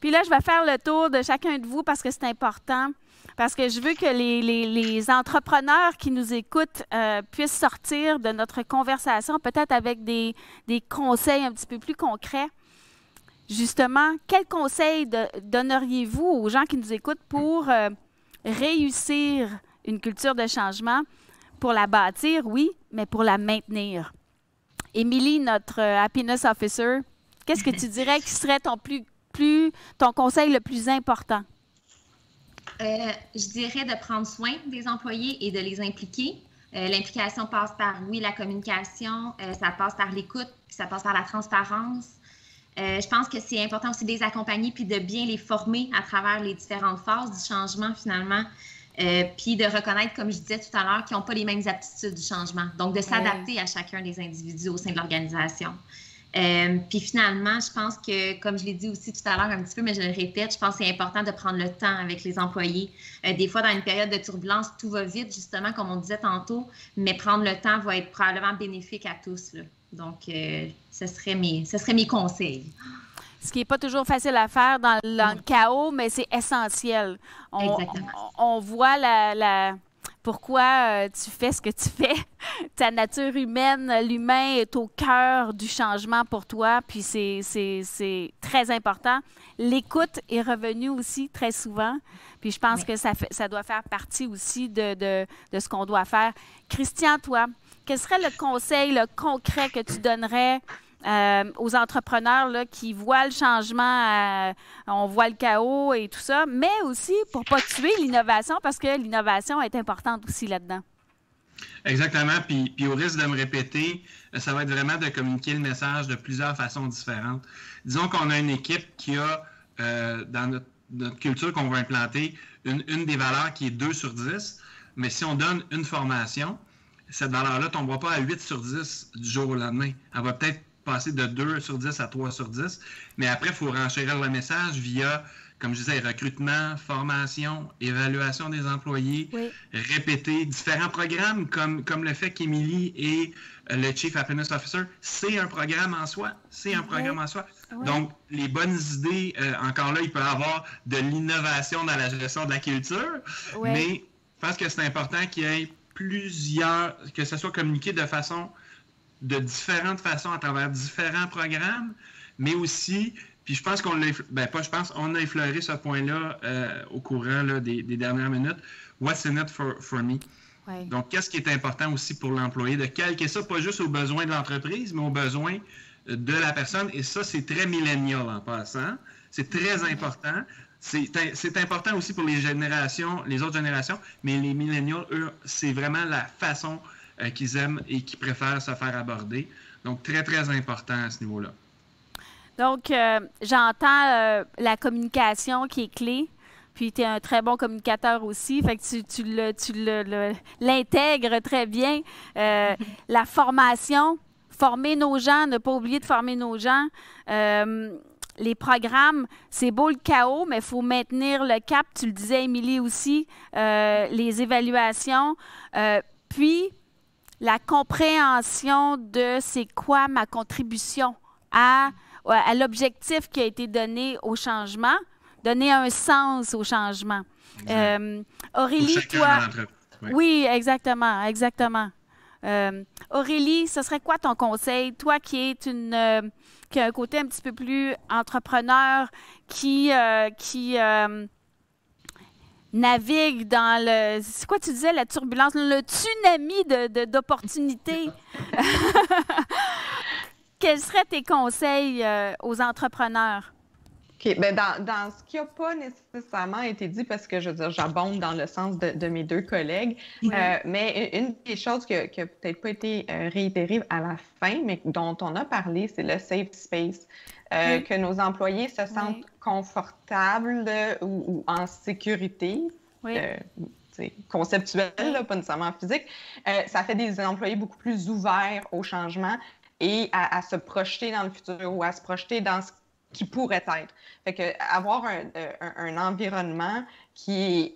Puis là, je vais faire le tour de chacun de vous parce que c'est important. Parce que je veux que les entrepreneurs qui nous écoutent puissent sortir de notre conversation, peut-être avec des conseils un petit peu plus concrets. Justement, quels conseils donneriez-vous aux gens qui nous écoutent pour réussir une culture de changement, pour la bâtir, oui, mais pour la maintenir? Émilie, notre Happiness Officer, qu'est-ce que tu dirais qui serait ton conseil le plus important? Je dirais de prendre soin des employés et de les impliquer. L'implication passe par, oui, la communication, ça passe par l'écoute, puis ça passe par la transparence. Je pense que c'est important aussi de les accompagner puis de bien les former à travers les différentes phases du changement, finalement. Puis de reconnaître, comme je disais tout à l'heure, qu'ils n'ont pas les mêmes aptitudes du changement. Donc, de s'adapter à chacun des individus au sein de l'organisation. Puis finalement, je pense que, comme je l'ai dit aussi tout à l'heure un petit peu, mais je le répète, je pense que c'est important de prendre le temps avec les employés. Des fois, dans une période de turbulence, tout va vite, justement, comme on disait tantôt, mais prendre le temps va être probablement bénéfique à tous, là. Donc, ce serait mes conseils. Ce qui n'est pas toujours facile à faire dans le chaos, mais c'est essentiel. On voit pourquoi tu fais ce que tu fais. Ta nature humaine, l'humain est au cœur du changement pour toi, puis c'est très important. L'écoute est revenue aussi très souvent, puis je pense que ça doit faire partie aussi de ce qu'on doit faire. Christian, toi, quel serait le conseil concret que tu donnerais aux entrepreneurs là, qui voient le changement, on voit le chaos et tout ça, mais aussi pour ne pas tuer l'innovation, parce que l'innovation est importante aussi là-dedans. Exactement. Puis au risque de me répéter, ça va être vraiment de communiquer le message de plusieurs façons différentes. Disons qu'on a une équipe qui a, dans notre culture qu'on va implanter, une des valeurs qui est 2 sur 10, mais si on donne une formation, cette valeur-là ne tombera pas à 8 sur 10 du jour au lendemain. Elle va peut-être passer de 2 sur 10 à 3 sur 10, mais après, il faut renchérir le message via, comme je disais, recrutement, formation, évaluation des employés, répéter différents programmes, comme le fait qu'Émilie est le Chief Happiness Officer, c'est un programme en soi. C'est un programme en soi. Donc, les bonnes idées, encore là, il peut y avoir de l'innovation dans la gestion de la culture, mais je pense que c'est important qu'il y ait plusieurs, que ce soit communiqué de différentes façons à travers différents programmes, mais aussi, puis je pense qu'on l'a, on a effleuré ce point-là au courant là, des dernières minutes. What's in it for me? Donc, qu'est-ce qui est important aussi pour l'employé? De calquer ça, pas juste aux besoins de l'entreprise, mais aux besoins de la personne. Et ça, c'est très millénial en passant. C'est très important. C'est important aussi pour les autres générations, mais les millénials, eux, c'est vraiment la façon qu'ils aiment et qu'ils préfèrent se faire aborder. Donc, très, très important à ce niveau-là. Donc, j'entends la communication qui est clé, puis tu es un très bon communicateur aussi, fait que tu l'intègres très bien. La formation, former nos gens, ne pas oublier de former nos gens. Les programmes, c'est beau le chaos, mais il faut maintenir le cap. Tu le disais, Émilie, aussi. Les évaluations. Puis, la compréhension de c'est quoi ma contribution à l'objectif qui a été donné au changement, donner un sens au changement. Aurélie, toi... Oui, exactement. Aurélie, ce serait quoi ton conseil? Toi qui a un côté un petit peu plus entrepreneur, qui naviguent dans le... C'est quoi tu disais, la turbulence? Le tsunami d'opportunités. Quels seraient tes conseils aux entrepreneurs? OK. Bien, dans ce qui n'a pas nécessairement été dit, parce que je veux dire, j'abonde dans le sens de mes deux collègues, mais une des choses qui n'a peut-être pas été réitérée à la fin, mais dont on a parlé, c'est le safe space. Que nos employés se sentent confortables ou en sécurité, conceptuelle, là, pas nécessairement physique. Ça fait des employés beaucoup plus ouverts au changement et à se projeter dans le futur ou à se projeter dans ce qui pourrait être. Fait que avoir un environnement qui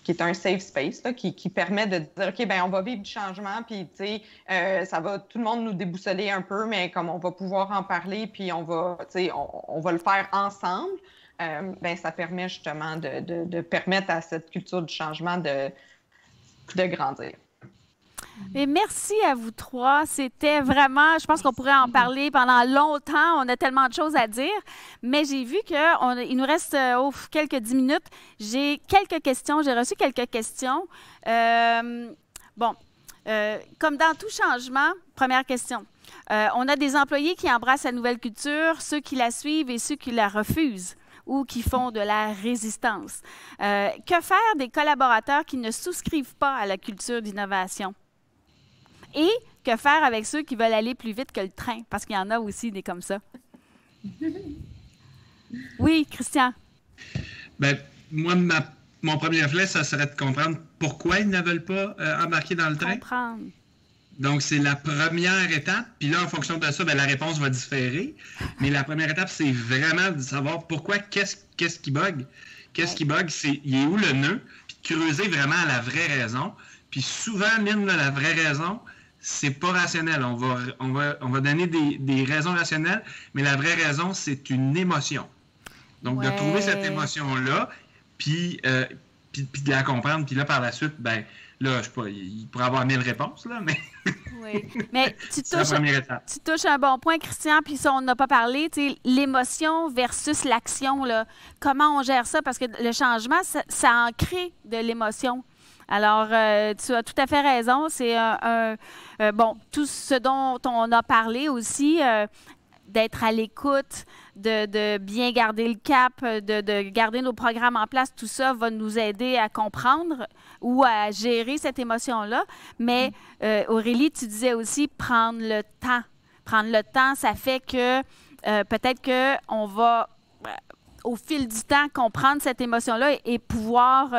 est un safe space, là, qui permet de dire, OK, bien, on va vivre du changement, puis, tu sais, ça va tout le monde nous déboussoler un peu, mais comme on va pouvoir en parler, puis on va le faire ensemble, bien, ça permet justement de permettre à cette culture du changement de grandir. Et merci à vous trois. C'était vraiment, je pense qu'on pourrait en parler pendant longtemps. On a tellement de choses à dire. Mais j'ai vu qu'il nous reste quelques 10 minutes. J'ai quelques questions. J'ai reçu quelques questions. Comme dans tout changement, première question. On a des employés qui embrassent la nouvelle culture, ceux qui la suivent et ceux qui la refusent ou qui font de la résistance. Que faire des collaborateurs qui ne souscrivent pas à la culture d'innovation? Et que faire avec ceux qui veulent aller plus vite que le train? Parce qu'il y en a aussi des comme ça. Oui, Christian. Bien, moi, mon premier réflexe, ça serait de comprendre pourquoi ils ne veulent pas embarquer dans le train. Comprendre. Donc, c'est la première étape. Puis là, en fonction de ça, bien, la réponse va différer. Mais la première étape, c'est vraiment de savoir pourquoi, qu'est-ce qui bug. Qu'est-ce qui bug? Il est où le nœud? Puis creuser vraiment la vraie raison. Puis souvent, Lynn, la vraie raison, c'est pas rationnel. On va donner des raisons rationnelles, mais la vraie raison, c'est une émotion. Donc, de trouver cette émotion-là, puis de la comprendre, puis là, par la suite, ben là, je sais pas, il pourrait y avoir 1000 réponses, là, mais... Oui, mais tu touches un bon point, Christian, puis ça, on n'a pas parlé, tu sais, l'émotion versus l'action, là. Comment on gère ça? Parce que le changement, ça en crée de l'émotion. Alors, tu as tout à fait raison. C'est tout ce dont on a parlé aussi, d'être à l'écoute, de bien garder le cap, de garder nos programmes en place, tout ça va nous aider à comprendre ou à gérer cette émotion-là. Mais Aurélie, tu disais aussi prendre le temps. Prendre le temps, ça fait que peut-être qu'on va... au fil du temps, comprendre cette émotion-là et pouvoir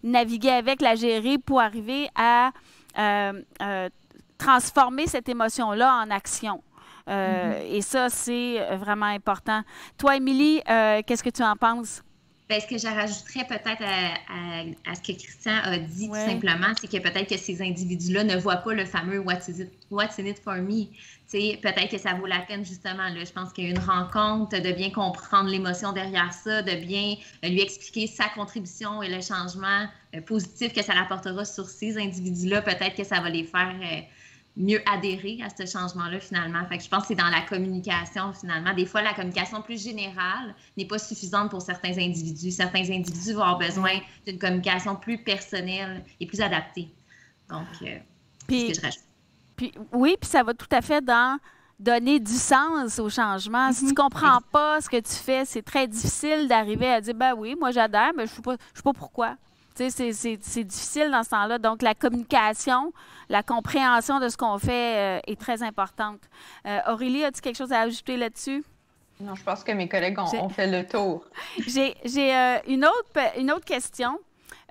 naviguer avec, la gérer pour arriver à transformer cette émotion-là en action. Et ça, c'est vraiment important. Toi, Émilie, qu'est-ce que tu en penses? Bien, ce que je rajouterais peut-être à ce que Christian a dit, tout simplement, c'est que peut-être que ces individus-là ne voient pas le fameux « What's in it for me ». Peut-être que ça vaut la peine, justement. Là, je pense qu'il y a une rencontre, de bien comprendre l'émotion derrière ça, de bien lui expliquer sa contribution et le changement positif que ça rapportera sur ces individus-là. Peut-être que ça va les faire mieux adhérer à ce changement-là, finalement. Fait que je pense que c'est dans la communication, finalement. Des fois, la communication plus générale n'est pas suffisante pour certains individus. Certains individus vont avoir besoin d'une communication plus personnelle et plus adaptée. Donc, c'est ce que je rajoute. Puis ça va tout à fait dans donner du sens au changement. Si tu ne comprends pas ce que tu fais, c'est très difficile d'arriver à dire « Ben oui, moi j'adhère, mais je ne sais pas pourquoi ». Tu sais, c'est difficile dans ce temps-là. Donc, la communication, la compréhension de ce qu'on fait est très importante. Aurélie, as-tu quelque chose à ajouter là-dessus? Non, je pense que mes collègues ont fait le tour. J'ai une autre question.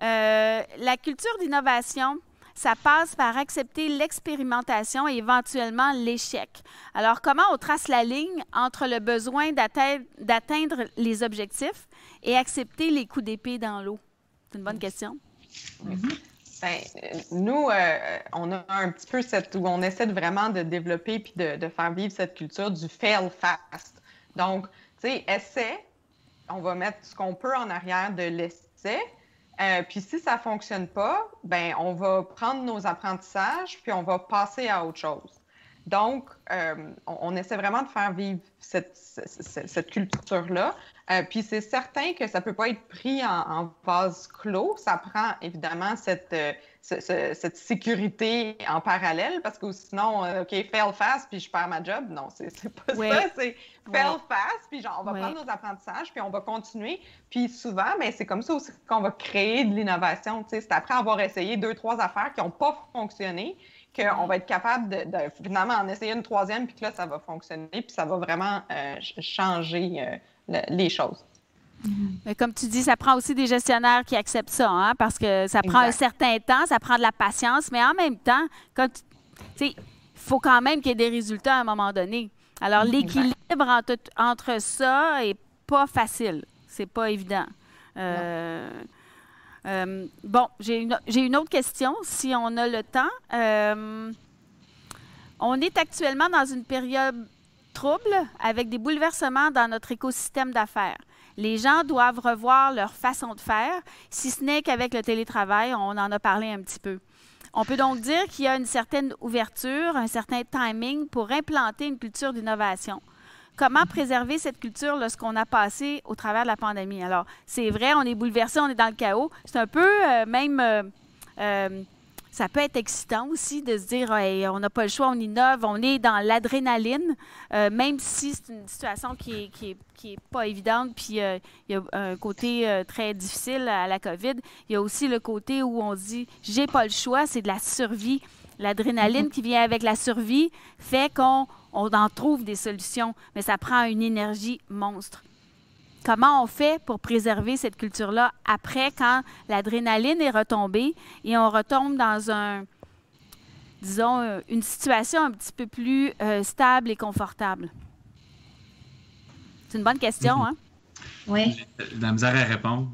La culture d'innovation, ça passe par accepter l'expérimentation et éventuellement l'échec. Alors, comment on trace la ligne entre le besoin d'atteindre les objectifs et accepter les coups d'épée dans l'eau? C'est une bonne question. Bien, nous, on a un petit peu où on essaie vraiment de développer puis de faire vivre cette culture du fail fast. Donc, tu sais, essai, on va mettre ce qu'on peut en arrière de l'essai. Puis si ça ne fonctionne pas, bien, on va prendre nos apprentissages puis on va passer à autre chose. Donc, on essaie vraiment de faire vivre cette culture-là. Puis c'est certain que ça ne peut pas être pris en vase clos. Ça prend évidemment cette sécurité en parallèle parce que sinon, OK, fail fast, puis je perds ma job. Non, c'est pas ça. C'est fail fast, puis genre, on va prendre nos apprentissages, puis on va continuer. Puis souvent, mais c'est comme ça aussi qu'on va créer de l'innovation. C'est après avoir essayé 2-3 affaires qui n'ont pas fonctionné qu'on va être capable de finalement en essayer une troisième, puis que là, ça va fonctionner, puis ça va vraiment changer les choses. Mais comme tu dis, ça prend aussi des gestionnaires qui acceptent ça, hein, parce que ça prend un certain temps, ça prend de la patience, mais en même temps, il faut quand même qu'il y ait des résultats à un moment donné. Alors, l'équilibre entre ça n'est pas facile. C'est pas évident. Bon, j'ai une autre question, si on a le temps. On est actuellement dans une période trouble avec des bouleversements dans notre écosystème d'affaires. Les gens doivent revoir leur façon de faire, si ce n'est qu'avec le télétravail, on en a parlé un petit peu. On peut donc dire qu'il y a une certaine ouverture, un certain timing pour implanter une culture d'innovation. Comment préserver cette culture lorsqu'on a passé au travers de la pandémie? Alors, c'est vrai, on est bouleversé, on est dans le chaos. C'est un peu ça peut être excitant aussi de se dire hey, on n'a pas le choix, on innove, on est dans l'adrénaline, même si c'est une situation qui est pas évidente, puis il y a un côté très difficile à la COVID. Il y a aussi le côté où on se dit j'ai pas le choix, c'est de la survie. L'adrénaline qui vient avec la survie fait qu'on en trouve des solutions, mais ça prend une énergie monstre. Comment on fait pour préserver cette culture-là après, quand l'adrénaline est retombée et on retombe dans une situation un petit peu plus stable et confortable? C'est une bonne question, hein? Oui. J'ai de la misère à répondre.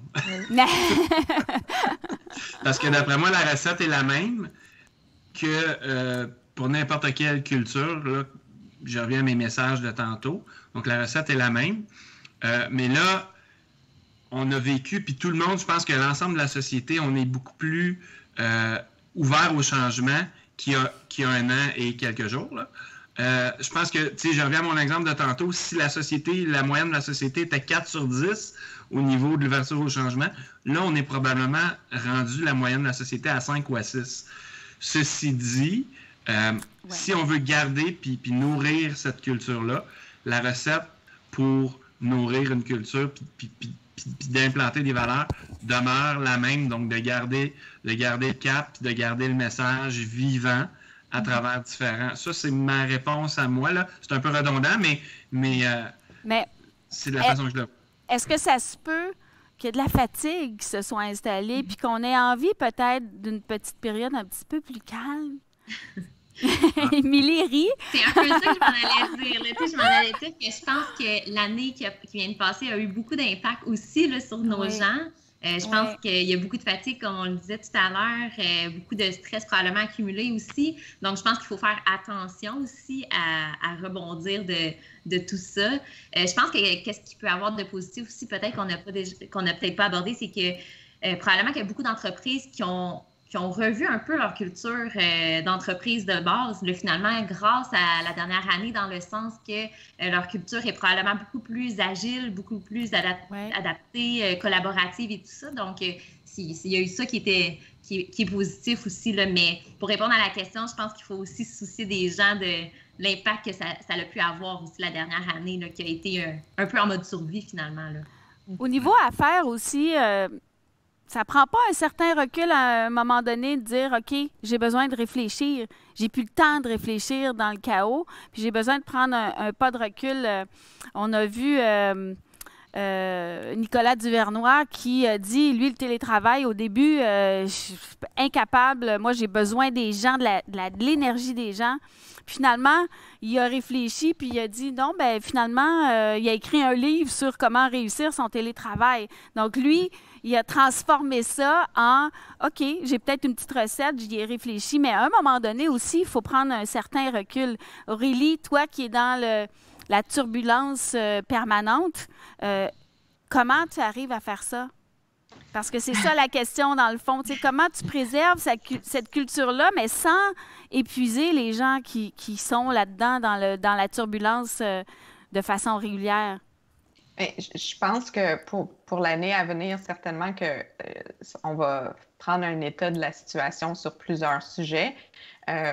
Parce que d'après moi, la recette est la même que pour n'importe quelle culture. Là, je reviens à mes messages de tantôt. Donc, la recette est la même. Mais là, on a vécu, puis tout le monde, je pense que l'ensemble de la société, on est beaucoup plus ouvert au changement qu'il y a un an et quelques jours. Là. Je pense que, tu sais, je reviens à mon exemple de tantôt, si la moyenne de la société était 4 sur 10 au niveau de l'ouverture au changement, là, on est probablement rendu la moyenne de la société à 5 ou à 6. Ceci dit, si on veut garder puis nourrir cette culture-là, la recette pour nourrir une culture puis d'implanter des valeurs demeure la même, donc de garder le cap puis de garder le message vivant à travers différents. Ça, c'est ma réponse à moi, là. C'est un peu redondant, mais c'est de la façon que je le vois. Est-ce que ça se peut qu'il y ait de la fatigue qui se soit installée puis qu'on ait envie peut-être d'une petite période un petit peu plus calme? Émilie rit. C'est un peu ça que je m'en allais dire. Je m'en allais dire que je pense que l'année qui vient de passer a eu beaucoup d'impact aussi là, sur nos gens. Je pense qu'il y a beaucoup de fatigue, comme on le disait tout à l'heure, beaucoup de stress probablement accumulé aussi. Donc, je pense qu'il faut faire attention aussi à rebondir de tout ça. Je pense que qu'est-ce qu'il peut y avoir de positif aussi, peut-être qu'on n'a peut-être pas abordé, c'est que probablement qu'il y a beaucoup d'entreprises qui ont revu un peu leur culture d'entreprise de base, finalement, grâce à la dernière année, dans le sens que leur culture est probablement beaucoup plus agile, beaucoup plus adaptée, collaborative et tout ça. Donc, il y a eu ça qui est positif aussi. Là. Mais pour répondre à la question, je pense qu'il faut aussi se soucier des gens de l'impact que ça a pu avoir aussi la dernière année, là, qui a été un peu en mode survie, finalement. Là. Au niveau affaires aussi... ça prend pas un certain recul à un moment donné de dire, OK, j'ai besoin de réfléchir. J'ai plus le temps de réfléchir dans le chaos, puis j'ai besoin de prendre un pas de recul. On a vu Nicolas Duvernois qui dit, lui, le télétravail, au début, je suis incapable. Moi, j'ai besoin des gens, de l'énergie des gens. Puis finalement, il a réfléchi, puis il a dit, non, ben finalement, il a écrit un livre sur comment réussir son télétravail. Donc, lui, il a transformé ça en « OK, j'ai peut-être une petite recette, j'y ai réfléchi, mais à un moment donné aussi, il faut prendre un certain recul. » Aurélie, toi qui es dans la turbulence permanente, comment tu arrives à faire ça? Parce que c'est ça la question, dans le fond. Tu sais, comment tu préserves cette culture-là, mais sans épuiser les gens qui sont là-dedans, dans la turbulence de façon régulière? Je pense que pour l'année à venir, certainement que on va prendre un état de la situation sur plusieurs sujets,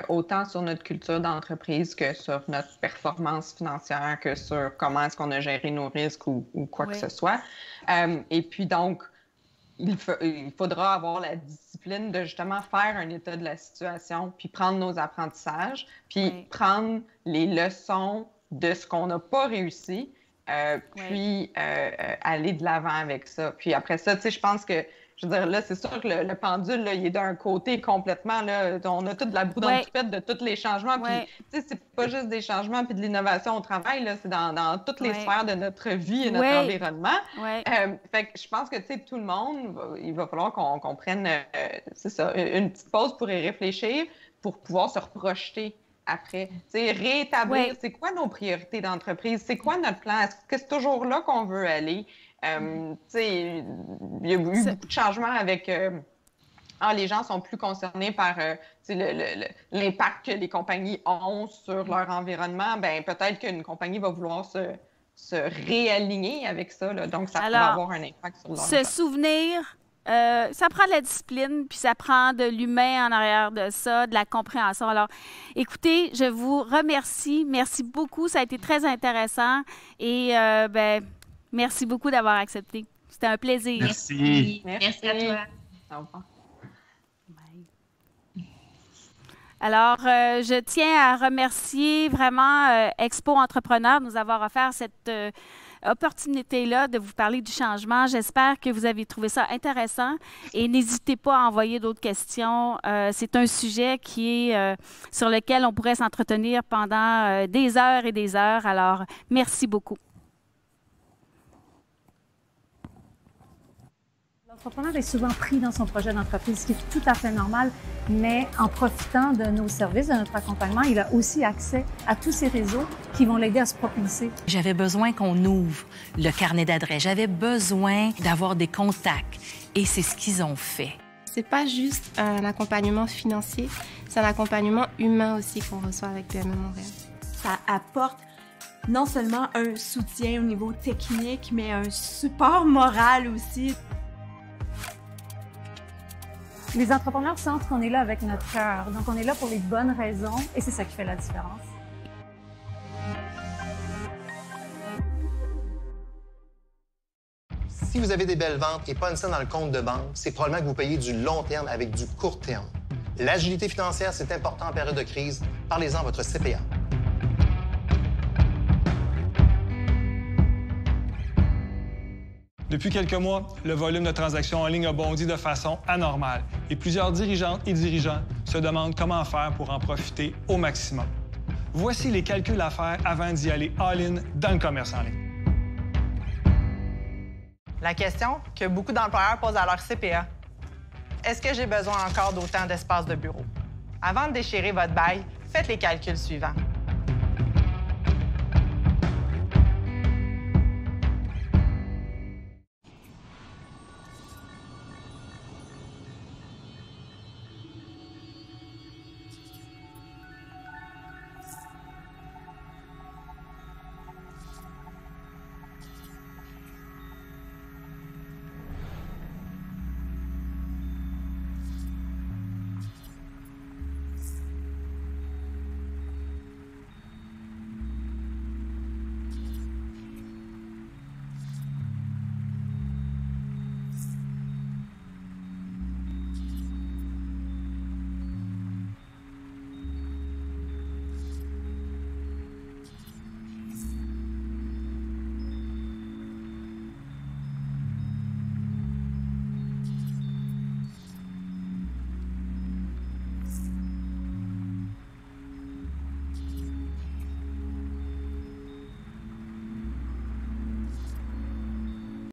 autant sur notre culture d'entreprise que sur notre performance financière, que sur comment est-ce qu'on a géré nos risques ou quoi que ce soit. Et puis donc, il faudra avoir la discipline de justement faire un état de la situation, puis prendre nos apprentissages, puis prendre les leçons de ce qu'on n'a pas réussi, puis aller de l'avant avec ça. Puis après ça, tu sais, je pense que, je veux dire, là, c'est sûr que le pendule, là, il est d'un côté complètement, là, on a toute la boue dans le toupette de tous les changements, puis, tu sais, c'est pas juste des changements puis de l'innovation au travail, là, c'est dans toutes les sphères de notre vie et notre environnement. Fait que je pense que, tu sais, tout le monde, il va falloir qu'on prenne, c'est ça, une petite pause pour y réfléchir, pour pouvoir se reprojeter après. Tu sais, réétablir, c'est quoi nos priorités d'entreprise? C'est quoi notre plan? Est-ce que c'est toujours là qu'on veut aller? Tu sais, il y a eu beaucoup de changements avec... les gens sont plus concernés par l'impact que les compagnies ont sur leur environnement. Bien, peut-être qu'une compagnie va vouloir se réaligner avec ça. Là. Donc, ça peut avoir un impact sur leur impact. Souvenir... ça prend de la discipline, puis ça prend de l'humain en arrière de ça, de la compréhension. Alors, écoutez, je vous remercie. Merci beaucoup. Ça a été très intéressant. Et, merci beaucoup d'avoir accepté. C'était un plaisir. Merci. Merci à toi. Au revoir. Alors, je tiens à remercier vraiment Expo Entrepreneur de nous avoir offert cette opportunité-là de vous parler du changement. J'espère que vous avez trouvé ça intéressant et n'hésitez pas à envoyer d'autres questions. C'est un sujet qui est sur lequel on pourrait s'entretenir pendant des heures et des heures. Alors, merci beaucoup. L'entrepreneur est souvent pris dans son projet d'entreprise, ce qui est tout à fait normal, mais en profitant de nos services, de notre accompagnement, il a aussi accès à tous ces réseaux qui vont l'aider à se propulser. J'avais besoin qu'on ouvre le carnet d'adresses. J'avais besoin d'avoir des contacts et c'est ce qu'ils ont fait. C'est pas juste un accompagnement financier, c'est un accompagnement humain aussi qu'on reçoit avec PME Montréal. Ça apporte non seulement un soutien au niveau technique, mais un support moral aussi. Les entrepreneurs sentent qu'on est là avec notre cœur, donc on est là pour les bonnes raisons et c'est ça qui fait la différence. Si vous avez des belles ventes et pas une scène dans le compte de banque, c'est probablement que vous payez du long terme avec du court terme. L'agilité financière, c'est important en période de crise. Parlez-en à votre CPA. Depuis quelques mois, le volume de transactions en ligne a bondi de façon anormale et plusieurs dirigeantes et dirigeants se demandent comment faire pour en profiter au maximum. Voici les calculs à faire avant d'y aller all-in dans le commerce en ligne. La question que beaucoup d'employeurs posent à leur CPA. Est-ce que j'ai besoin encore d'autant d'espace de bureau? Avant de déchirer votre bail, faites les calculs suivants.